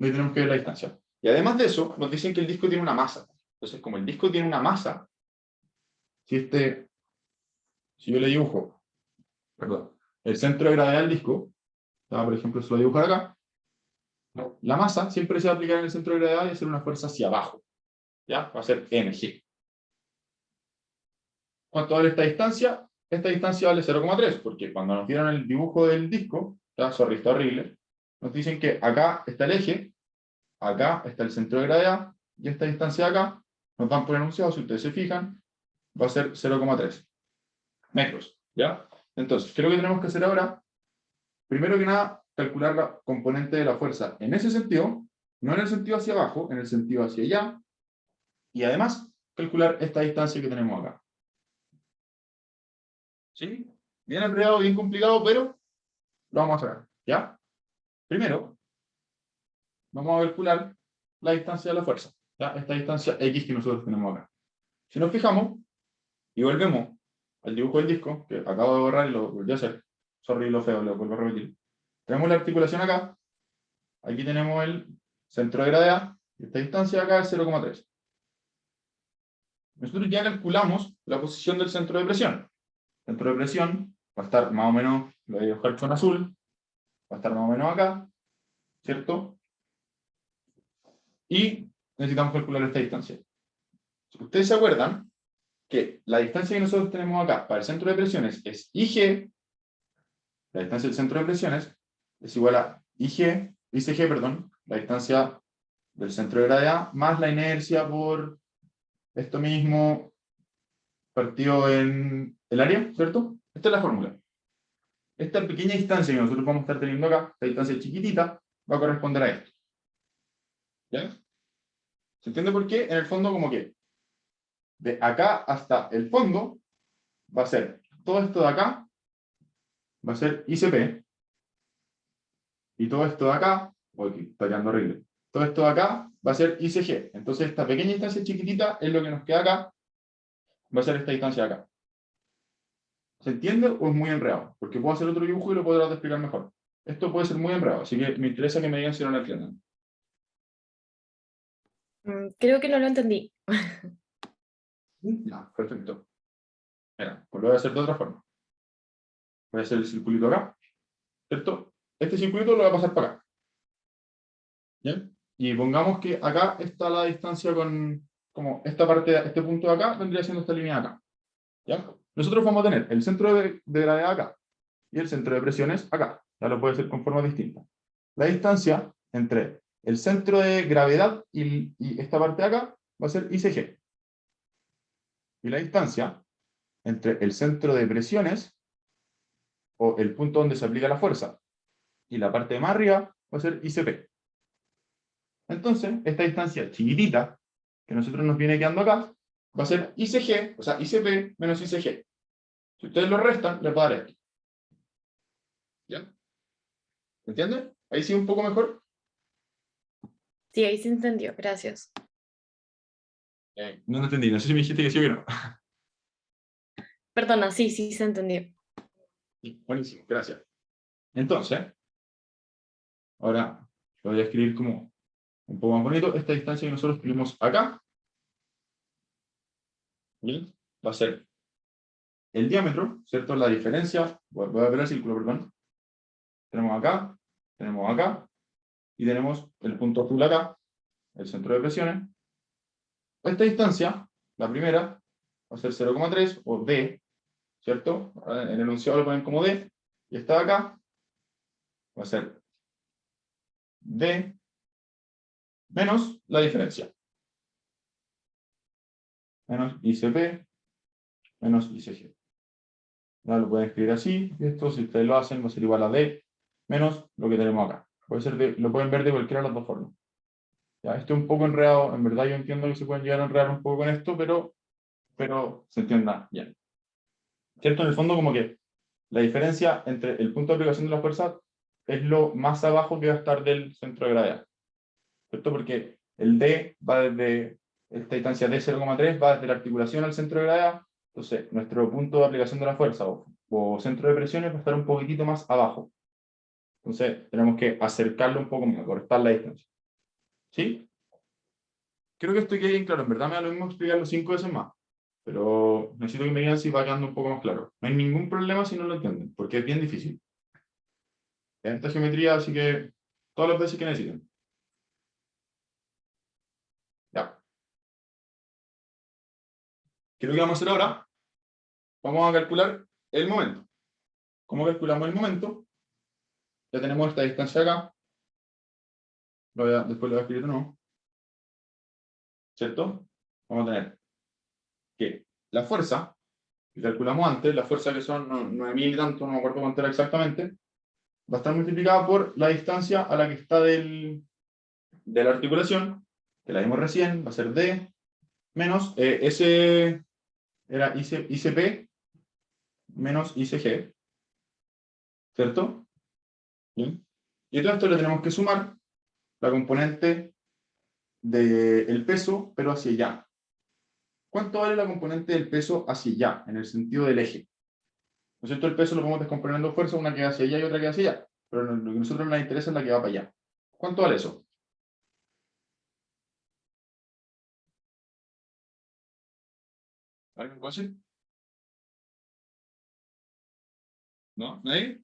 Ahí tenemos que ver la distancia. Y además de eso, nos dicen que el disco tiene una masa. Entonces, como el disco tiene una masa, si yo le dibujo, perdón, el centro de gravedad del disco, por ejemplo, se lo dibujo acá, la masa siempre se va a aplicar en el centro de gravedad y hacer una fuerza hacia abajo. ¿Ya? Va a ser mg. ¿Cuánto vale esta distancia? Esta distancia vale 0,3, porque cuando nos dieron el dibujo del disco, sorry, está horrible, nos dicen que acá está el eje, acá está el centro de gravedad, y esta distancia de acá, nos dan por enunciado, si ustedes se fijan, va a ser 0,3 metros, ¿ya? Entonces, ¿qué es lo que tenemos que hacer ahora? Primero que nada, calcular la componente de la fuerza en ese sentido, no en el sentido hacia abajo, en el sentido hacia allá, y además, calcular esta distancia que tenemos acá. ¿Sí? Bien enredado, bien complicado, pero lo vamos a hacer, ¿ya? Primero, vamos a calcular la distancia de la fuerza, ¿ya? Esta distancia X que nosotros tenemos acá. Si nos fijamos, y volvemos al dibujo del disco, que acabo de borrar y lo volví a hacer, sorry lo feo, lo vuelvo a repetir. Tenemos la articulación acá, aquí tenemos el centro de gravedad, y esta distancia acá es 0,3. nosotros ya calculamos la posición del centro de presión. El centro de presión va a estar más o menos, lo voy a dibujar con azul, va a estar más o menos acá, ¿cierto? Y necesitamos calcular esta distancia. Ustedes se acuerdan que la distancia que nosotros tenemos acá para el centro de presiones es IG, la distancia del centro de presiones es igual a ICG, perdón, la distancia del centro de gravedad, más la inercia por esto mismo partido en el área, ¿cierto? Esta es la fórmula. Esta pequeña distancia que nosotros vamos a estar teniendo acá, esta distancia chiquitita, va a corresponder a esto. ¿Ya? ¿Se entiende por qué? En el fondo, como que de acá hasta el fondo va a ser todo esto de acá, va a ser ICP, y todo esto de acá, uy, está quedando horrible, todo esto de acá va a ser ICG. Entonces esta pequeña distancia chiquitita es lo que nos queda acá, va a ser esta distancia de acá. ¿Se entiende o es muy enredado? Porque puedo hacer otro dibujo y lo podrás explicar mejor. Esto puede ser muy enredado, así que me interesa que me digan si no lo entienden. Creo que no lo entendí. Ya, perfecto. Mira, pues lo voy a hacer de otra forma. Voy a hacer el circulito acá, ¿cierto? Este circulito lo voy a pasar para acá. ¿Bien? Y pongamos que acá está la distancia con, como esta parte, este punto de acá vendría siendo esta línea de acá. ¿Ya? Nosotros vamos a tener el centro de gravedad acá y el centro de presiones acá. Ya lo puede ser con formas distintas. La distancia entre el centro de gravedad y esta parte de acá va a ser ICG. Y la distancia entre el centro de presiones, o el punto donde se aplica la fuerza, y la parte de más arriba va a ser ICP. Entonces, esta distancia chiquitita, que a nosotros nos viene quedando acá, va a ser ICG, o sea, ICP menos ICG. Si ustedes lo restan, les va a dar esto. ¿Ya? ¿Entienden? Ahí sí un poco mejor. Sí, ahí se entendió. Gracias. No entendí, no sé si me dijiste que sí o que no. Perdona, sí, sí se entendió. Buenísimo, gracias. Entonces, ahora lo voy a escribir como un poco más bonito. Esta distancia que nosotros tenemos acá, ¿bien? Va a ser el diámetro, ¿cierto? La diferencia, voy a ver el círculo, perdón. Tenemos acá, y tenemos el punto azul acá, el centro de presiones. Esta distancia, la primera, va a ser 0,3 o D, ¿cierto? En el enunciado lo ponen como D, y esta de acá va a ser D menos la diferencia. Menos ICP menos ICG. Ya lo pueden escribir así, y esto si ustedes lo hacen va a ser igual a D menos lo que tenemos acá. Puede ser lo pueden ver de cualquiera de las dos formas. Ya, esto es un poco enredado, en verdad yo entiendo que se pueden llegar a enredar un poco con esto, pero se entienda bien. ¿Cierto? En el fondo como que la diferencia entre el punto de aplicación de la fuerza es lo más abajo que va a estar del centro de gravedad. ¿Cierto? Porque el D va desde esta distancia D 0,3 va desde la articulación al centro de gravedad. Entonces, nuestro punto de aplicación de la fuerza o centro de presiones va a estar un poquitito más abajo. Entonces, tenemos que acercarlo un poco más, cortar la distancia. ¿Sí? Creo que esto queda bien claro. En verdad me da lo mismo explicarlo 5 veces más. Pero necesito que me digan si va quedando un poco más claro. No hay ningún problema si no lo entienden, porque es bien difícil. En esta geometría, así que todas las veces que necesiten. Ya. ¿Qué es lo que vamos a hacer ahora? Vamos a calcular el momento. ¿Cómo calculamos el momento? Ya tenemos esta distancia acá. Después lo voy a escribir de nuevo. ¿Cierto? Vamos a tener que la fuerza, que calculamos antes, la fuerza que son 9.000 y tanto, no me acuerdo cuánto era exactamente, va a estar multiplicada por la distancia a la que está de la articulación, que la vimos recién, va a ser D, menos S era ICP, menos ICG, ¿cierto? Bien. Y todo esto le tenemos que sumar la componente del peso, pero hacia allá. ¿Cuánto vale la componente del peso hacia allá, en el sentido del eje? ¿No es cierto? El peso lo podemos descomponer en dos fuerzas, una que va hacia allá y otra que va hacia allá. Pero lo que a nosotros nos interesa es la que va para allá. ¿Cuánto vale eso? ¿Alguien puede decir? ¿No? ¿Nadie?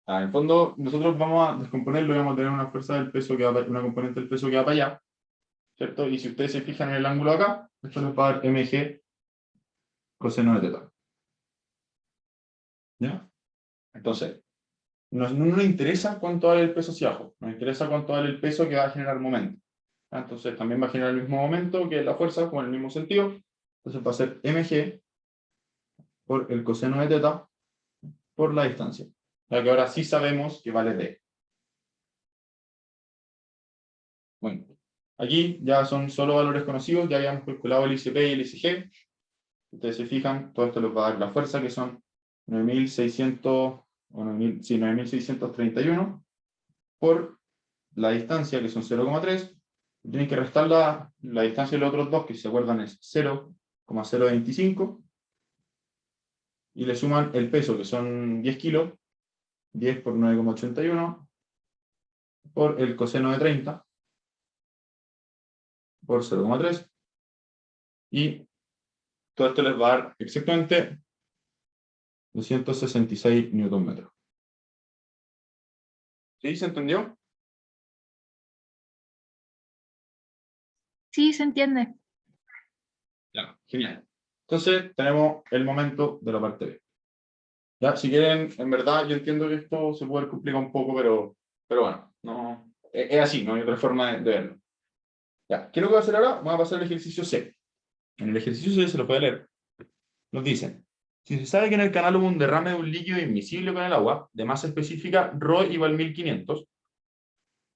En el fondo, nosotros vamos a descomponerlo y vamos a tener una fuerza del peso que va una componente del peso que va para allá, ¿cierto? Y si ustedes se fijan en el ángulo acá, esto les va a dar mg coseno de teta. ¿Ya? Entonces, no nos interesa cuánto vale el peso hacia abajo, nos interesa cuánto vale el peso que va a generar momento. ¿Ya? Entonces, también va a generar el mismo momento que la fuerza, como en el mismo sentido. Entonces, va a ser mg por el coseno de teta por la distancia. Ya que ahora sí sabemos que vale d. Bueno, aquí ya son solo valores conocidos, ya habíamos calculado el ICP y el ICG. Ustedes se fijan, todo esto les va a dar la fuerza, que son 9.600, o 9.631 por la distancia, que son 0,3. Tienen que restar la distancia de los otros dos, que si se acuerdan es 0,025. Y le suman el peso, que son 10 kilos, 10 por 9,81, por el coseno de 30, por 0,3. Y todo esto les va a dar exactamente 266 Nm. ¿Sí? ¿Se entendió? Sí, se entiende. Ya, genial. Entonces tenemos el momento de la parte B. Ya, si quieren, en verdad, yo entiendo que esto se puede complicar un poco, pero bueno, no, es así, no hay otra forma de verlo. Ya, ¿qué es lo que voy a hacer ahora? Voy a pasar al ejercicio C. En el ejercicio C se lo puede leer. Nos dicen, si se sabe que en el canal hubo un derrame de un líquido inmiscible con el agua, de masa específica ρ igual 1500,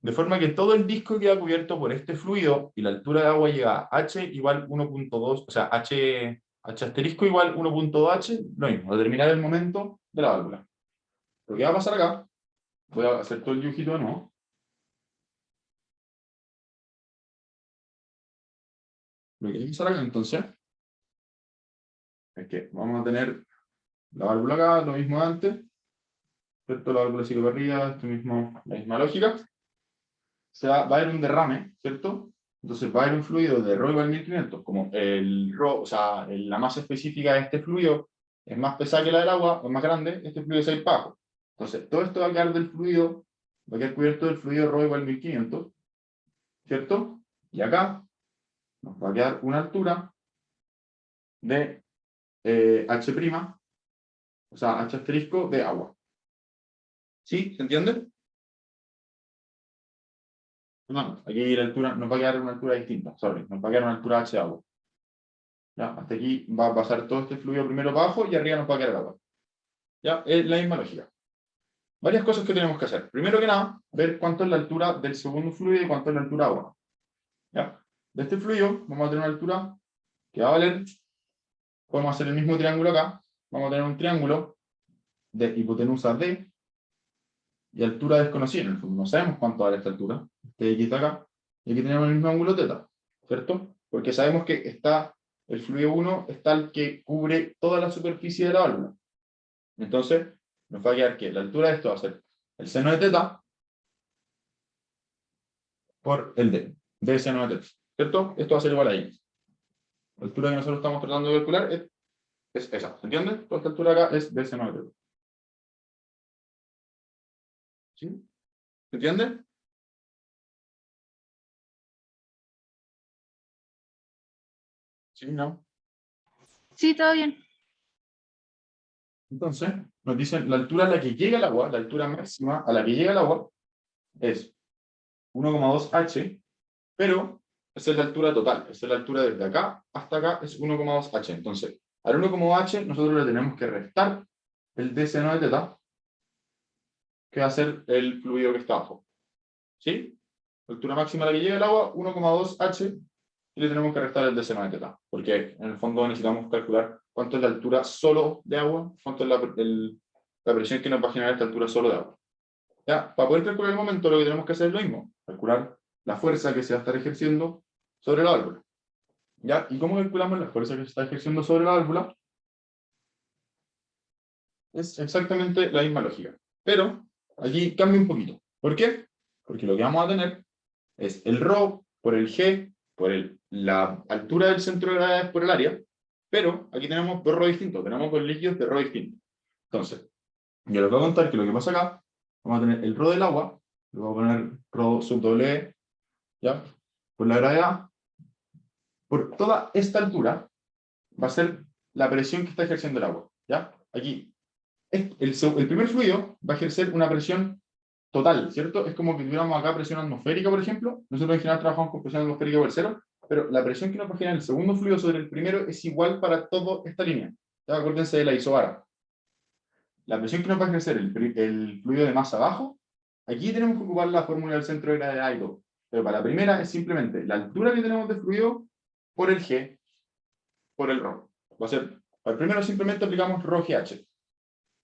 de forma que todo el disco queda cubierto por este fluido y la altura de agua llega a h igual 1.2, o sea, h asterisco igual 1.2h, lo mismo, determinar el momento de la válvula. Lo que va a pasar acá, voy a hacer todo el dibujito de nuevo. Lo que va a pasar acá entonces es que vamos a tener la válvula acá, lo mismo de antes, ¿cierto? La válvula sigue para arriba, la misma lógica. Va a haber un derrame, ¿cierto? Entonces va a haber un fluido de ρ igual 1500, como el ρ, o sea, la masa específica de este fluido es más pesada que la del agua, o es más grande, este fluido se va a ir para abajo. Entonces, todo esto va a quedar del fluido, va a quedar cubierto del fluido ρ igual 1500, ¿cierto? Y acá nos va a quedar una altura de h', o sea, h asterisco de agua. ¿Sí? ¿Se entiende? No, aquí la altura nos va a quedar una altura distinta, sorry, nos va a quedar una altura h de agua. ¿Ya? Hasta aquí va a pasar todo este fluido primero para abajo y arriba nos va a quedar el agua. ¿Ya? Es la misma lógica. Varias cosas que tenemos que hacer. Primero que nada, ver cuánto es la altura del segundo fluido y cuánto es la altura agua. ¿Ya? De este fluido vamos a tener una altura que va a valer, podemos hacer el mismo triángulo acá, vamos a tener un triángulo de hipotenusa D y altura desconocida. En el fondo no sabemos cuánto vale esta altura. Este X está acá. Y aquí tenemos el mismo ángulo θ, ¿cierto? Porque sabemos que está el fluido 1 está el que cubre toda la superficie de la válvula. Entonces, nos va a quedar que la altura de esto va a ser el seno de θ por el D. D seno de θ, ¿cierto? Esto va a ser igual a X. La altura que nosotros estamos tratando de calcular es esa, ¿se entiende? Toda esta altura acá es D seno de θ. ¿Sí? ¿Se entiende? ¿Sí? ¿No? Sí, todo bien. Entonces, nos dicen la altura a la que llega el agua, la altura máxima a la que llega el agua, es 1,2 h, pero esa es la altura total, esa es la altura desde acá hasta acá, es 1,2 h. Entonces, al 1,2 h nosotros le tenemos que restar el d seno de θ, que va a ser el fluido que está abajo. ¿Sí? La altura máxima a la que llega el agua, 1,2 h, y le tenemos que restar el d seno de θ, porque en el fondo necesitamos calcular cuánto es la altura solo de agua, cuánto es la presión que nos va a generar esta altura solo de agua. ¿Ya? Para poder calcular el momento, lo que tenemos que hacer es lo mismo, calcular la fuerza que se va a estar ejerciendo sobre la válvula. ¿Ya? ¿Y cómo calculamos la fuerza que se está ejerciendo sobre la válvula? Es exactamente la misma lógica. Pero aquí cambia un poquito. ¿Por qué? Porque lo que vamos a tener es el ρ por el g, por la altura del centro de gravedad por el área, Pero aquí tenemos dos RO distintos, tenemos dos líquidos de RO distintos. Entonces, yo les voy a contar que lo que pasa acá, vamos a tener el RO del agua, le voy a poner RO sub W, ¿ya? Por la gravedad, por toda esta altura, va a ser la presión que está ejerciendo el agua, ¿ya? Aquí, el primer fluido va a ejercer una presión total, ¿cierto? Es como que tuviéramos acá presión atmosférica, por ejemplo. Nosotros en general trabajamos con presión atmosférica por cero, pero la presión que nos va a generar el segundo fluido sobre el primero es igual para toda esta línea. ¿Ya? Acuérdense de la isobara. La presión que nos va a ejercer el fluido de más abajo, aquí tenemos que ocupar la fórmula del centro de gravedad y todo. Pero para la primera es simplemente la altura que tenemos de fluido por el G, por el ρ. Va a ser, para el primero simplemente aplicamos ρGH.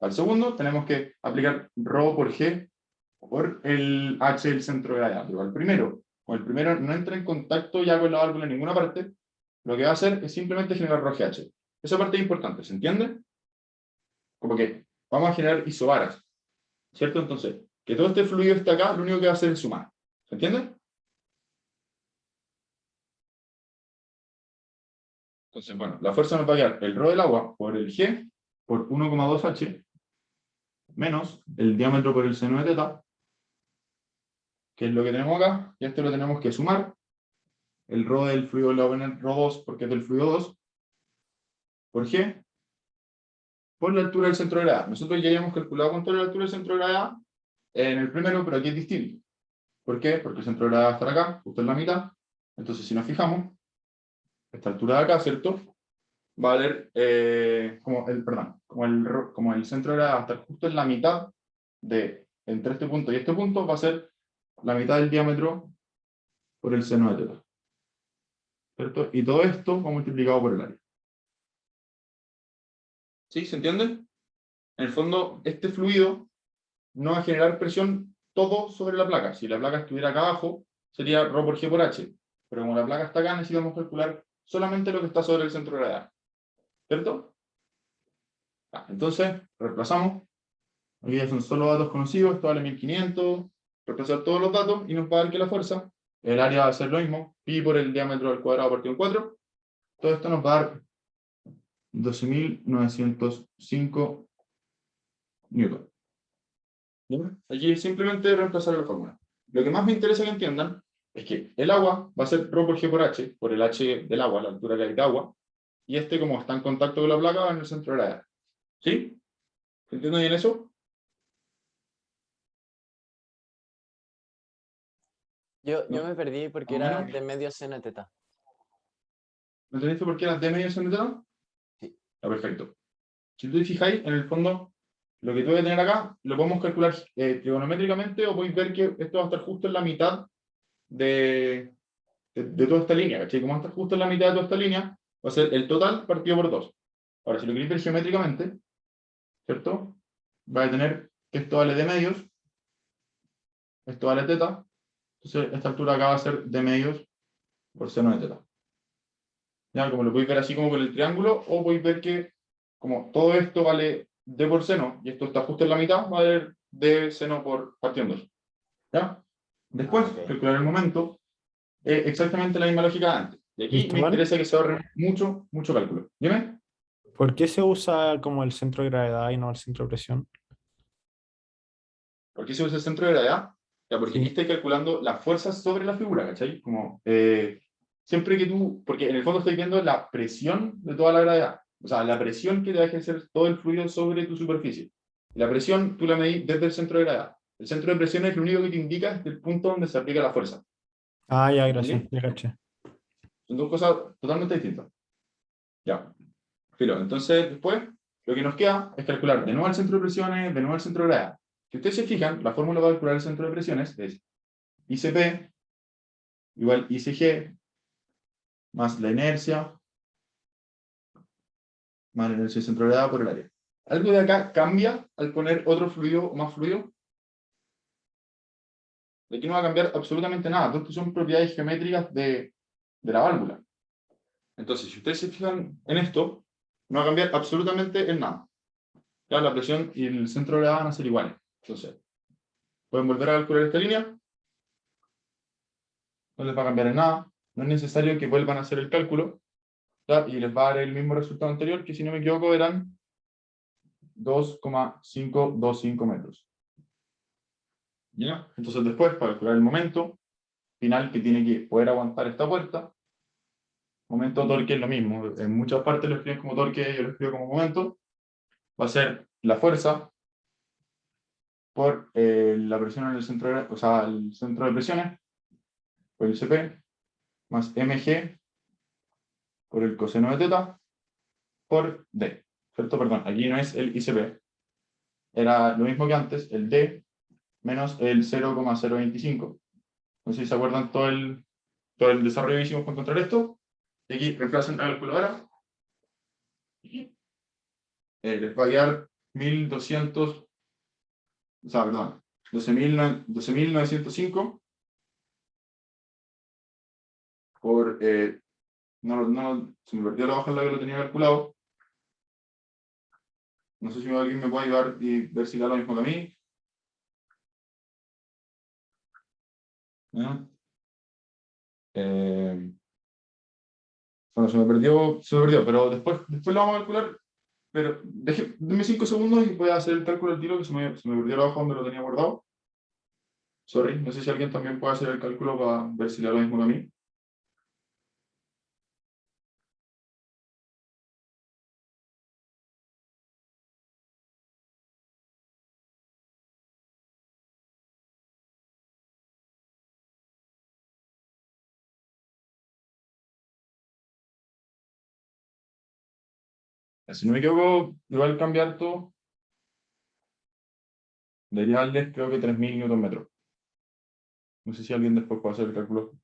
Al segundo tenemos que aplicar ρ por G por el H del centro de gravedad. Pero al primero, como el primero no entra en contacto ya con la válvula en ninguna parte, lo que va a hacer es simplemente generar ρGH. Esa parte es importante, ¿se entiende? Como que vamos a generar isobaras, ¿cierto? Entonces, que todo este fluido esté acá, lo único que va a hacer es sumar. ¿Se entiende? Entonces, bueno, la fuerza nos va a quedar el ρ del agua por el G por 1,2H menos el diámetro por el seno de teta, que es lo que tenemos acá, y esto lo tenemos que sumar. El ρ del fluido le voy a poner ρ2 porque es del fluido 2, por G, por la altura del centro de gravedad. Nosotros ya habíamos calculado cuánto era la altura del centro de gravedad en el primero, pero aquí es distinto. ¿Por qué? Porque el centro de gravedad va a estar acá, justo en la mitad. Entonces, si nos fijamos, esta altura de acá, ¿cierto? Va a valer como el centro de gravedad va a estar justo en la mitad de, entre este punto y este punto, va a ser la mitad del diámetro por el seno de teta. ¿Cierto? Y todo esto va multiplicado por el área. ¿Sí? ¿Se entiende? En el fondo, este fluido no va a generar presión todo sobre la placa. Si la placa estuviera acá abajo, sería ρ por G por H. Pero como la placa está acá, necesitamos calcular solamente lo que está sobre el centro de gravedad. ¿Cierto? Entonces, reemplazamos. Aquí ya son solo datos conocidos, esto vale 1500. Reemplazar todos los datos y nos va a dar que la fuerza, el área va a ser lo mismo, pi por el diámetro al cuadrado partido en 4. Todo esto nos va a dar 12.905 newton. Aquí simplemente reemplazar la fórmula. Lo que más me interesa que entiendan es que el agua va a ser ρ por G por H, por el H del agua, la altura que hay de agua, y este, como está en contacto con la placa, va en el centro de gravedad. ¿Sí? ¿Se entiende bien eso? Yo No. me perdí porque Más o era menos. de medio seno de teta. ¿Me entendiste por qué era d medio seno de teta? Sí. Perfecto. Si tú te fijáis, en el fondo, lo que tú vas a tener acá, lo podemos calcular trigonométricamente, o podéis ver que esto va a estar justo en la mitad de toda esta línea, ¿cachai? Como va a estar justo en la mitad de toda esta línea, va a ser el total partido por 2. Ahora, si lo queréis ver geométricamente, ¿cierto? Va a tener que esto vale d medios, esto vale teta, entonces esta altura acá va a ser d medios por seno de teta. Ya, como lo podéis ver así como con el triángulo, o podéis ver que como todo esto vale d por seno, y esto está justo en la mitad, va a valer d seno por partido en 2. ¿Ya? Después, Ok. calcular el momento, exactamente la misma lógica de antes. Y aquí me Cristóbal, interesa que se ahorre mucho cálculo. Dime. ¿por qué se usa como el centro de gravedad y no el centro de presión? ¿Por qué se usa el centro de gravedad? Ya, porque aquí Sí. estoy calculando las fuerzas sobre la figura, ¿cachai? Como, siempre que tú, porque en el fondo estoy viendo la presión de toda la gravedad, o sea, la presión que te va a ejercer todo el fluido sobre tu superficie. La presión tú la medís desde el centro de gravedad. El centro de presión es lo único que te indica desde el punto donde se aplica la fuerza. Ah, ya, gracias, ¿Entendí? ya caché. Son dos cosas totalmente distintas. Ya. Filo. Entonces, después, lo que nos queda es calcular de nuevo el centro de presiones, de nuevo el centro de gravedad. Si ustedes se fijan, la fórmula para calcular el centro de presiones es ICP igual ICG más la inercia del centro de gravedad por el área. ¿Algo de acá cambia al poner otro fluido o más fluido? De aquí no va a cambiar absolutamente nada. Todo esto son propiedades geométricas de la válvula. Entonces, si ustedes se fijan en esto, no va a cambiar absolutamente en nada. Ya la presión y el centro de gravedad van a ser iguales. Entonces, pueden volver a calcular esta línea. No les va a cambiar en nada. No es necesario que vuelvan a hacer el cálculo. ¿ya? Y les va a dar el mismo resultado anterior, que si no me equivoco eran 2,525 metros. ¿Ya? Entonces después, para calcular el momento final que tiene que poder aguantar esta puerta, momento torque es lo mismo, en muchas partes lo escriben como torque, yo lo escribo como momento, va a ser la fuerza por la presión en el centro de, o sea, el centro de presiones, por el CP, más mg por el coseno de teta, por D. ¿Cierto? Perdón, aquí no es el ICP. Era lo mismo que antes, el D menos el 0,025. No sé si se acuerdan todo el desarrollo que hicimos para encontrar esto. Y aquí reemplacen la calculadora. Les va a quedar 1200, o sea, perdón, 12.905 por, se me perdió la hoja en la que lo tenía calculado. No sé si alguien me puede ayudar y ver si da lo mismo que a mí. ¿No? Bueno, se me perdió, pero después lo vamos a calcular. Pero denme 5 segundos y voy a hacer el cálculo del tiro, que se me perdió la hoja donde lo tenía guardado. Sorry, no sé si alguien también puede hacer el cálculo para ver si le da lo mismo que a mí. Si no me equivoco, igual cambiar todo. Debería darles creo que 3.000 Nm. No sé si alguien después puede hacer el cálculo.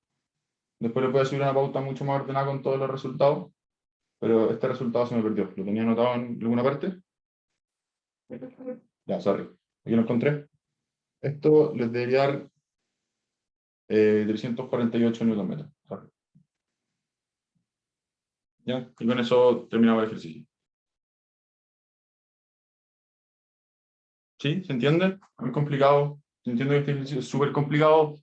Después le puedo subir una pauta mucho más ordenada con todos los resultados, pero este resultado se me perdió. ¿Lo tenía anotado en alguna parte? Ya, sorry. Aquí lo encontré. Esto les debería dar 348 Nm. Sorry. ¿Ya? Y con eso terminamos el ejercicio. ¿Sí? ¿Se entiende? Muy complicado. Entiendo que este ejercicio es súper complicado.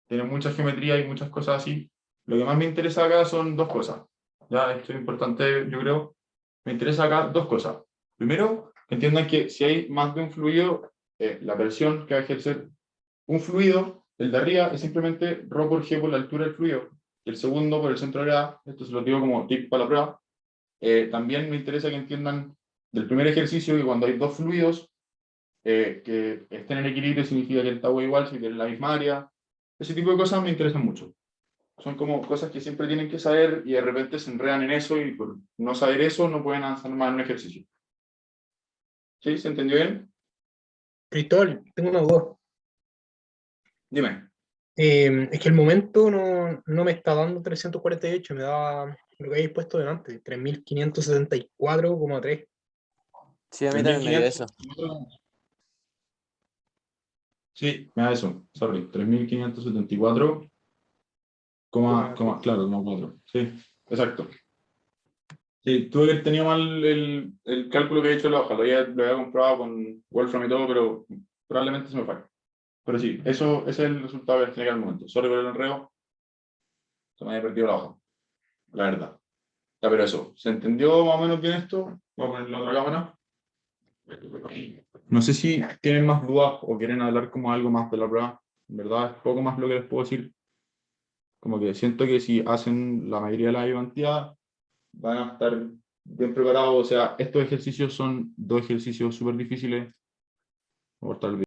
Tiene mucha geometría y muchas cosas así. Lo que más me interesa acá son dos cosas. Ya, esto es importante, yo creo. Me interesa acá dos cosas. Primero, que entiendan que si hay más de un fluido, la presión que va a ejercer un fluido, el de arriba, es simplemente ρ por g por la altura del fluido. Y el segundo por el centro de gravedad. Esto se lo digo como tip para la prueba. También me interesa que entiendan del primer ejercicio que cuando hay dos fluidos que estén en equilibrio significa que el tau es igual, si tienen la misma área. Ese tipo de cosas me interesan mucho. Son como cosas que siempre tienen que saber y de repente se enredan en eso y por no saber eso no pueden avanzar más en un ejercicio. ¿Sí? ¿Se entendió bien? Cristóbal, tengo una duda. Dime. Es que el momento no me está dando 348, me da lo que habéis puesto delante, 3.574,3. Sí, a mí también me dio eso. Sí, me da eso. Sorry. 3.574, claro, como 4. Sí, exacto. Sí, tuve que tenía mal el cálculo que he hecho en la hoja. Lo había comprobado con Wolfram y todo, pero probablemente se me fue. Pero sí, eso ese es el resultado que tiene al momento. Sorry por el enredo. Se me había perdido la hoja. La verdad. Ya, pero eso. ¿Se entendió más o menos bien esto? Voy a poner la otra cámara. No sé si tienen más dudas o quieren hablar como algo más de la prueba. En verdad es poco más lo que les puedo decir. Como que siento que si hacen la mayoría de la ayudantía van a estar bien preparados. O sea, estos ejercicios son dos ejercicios súper difíciles. Voy a cortar el video.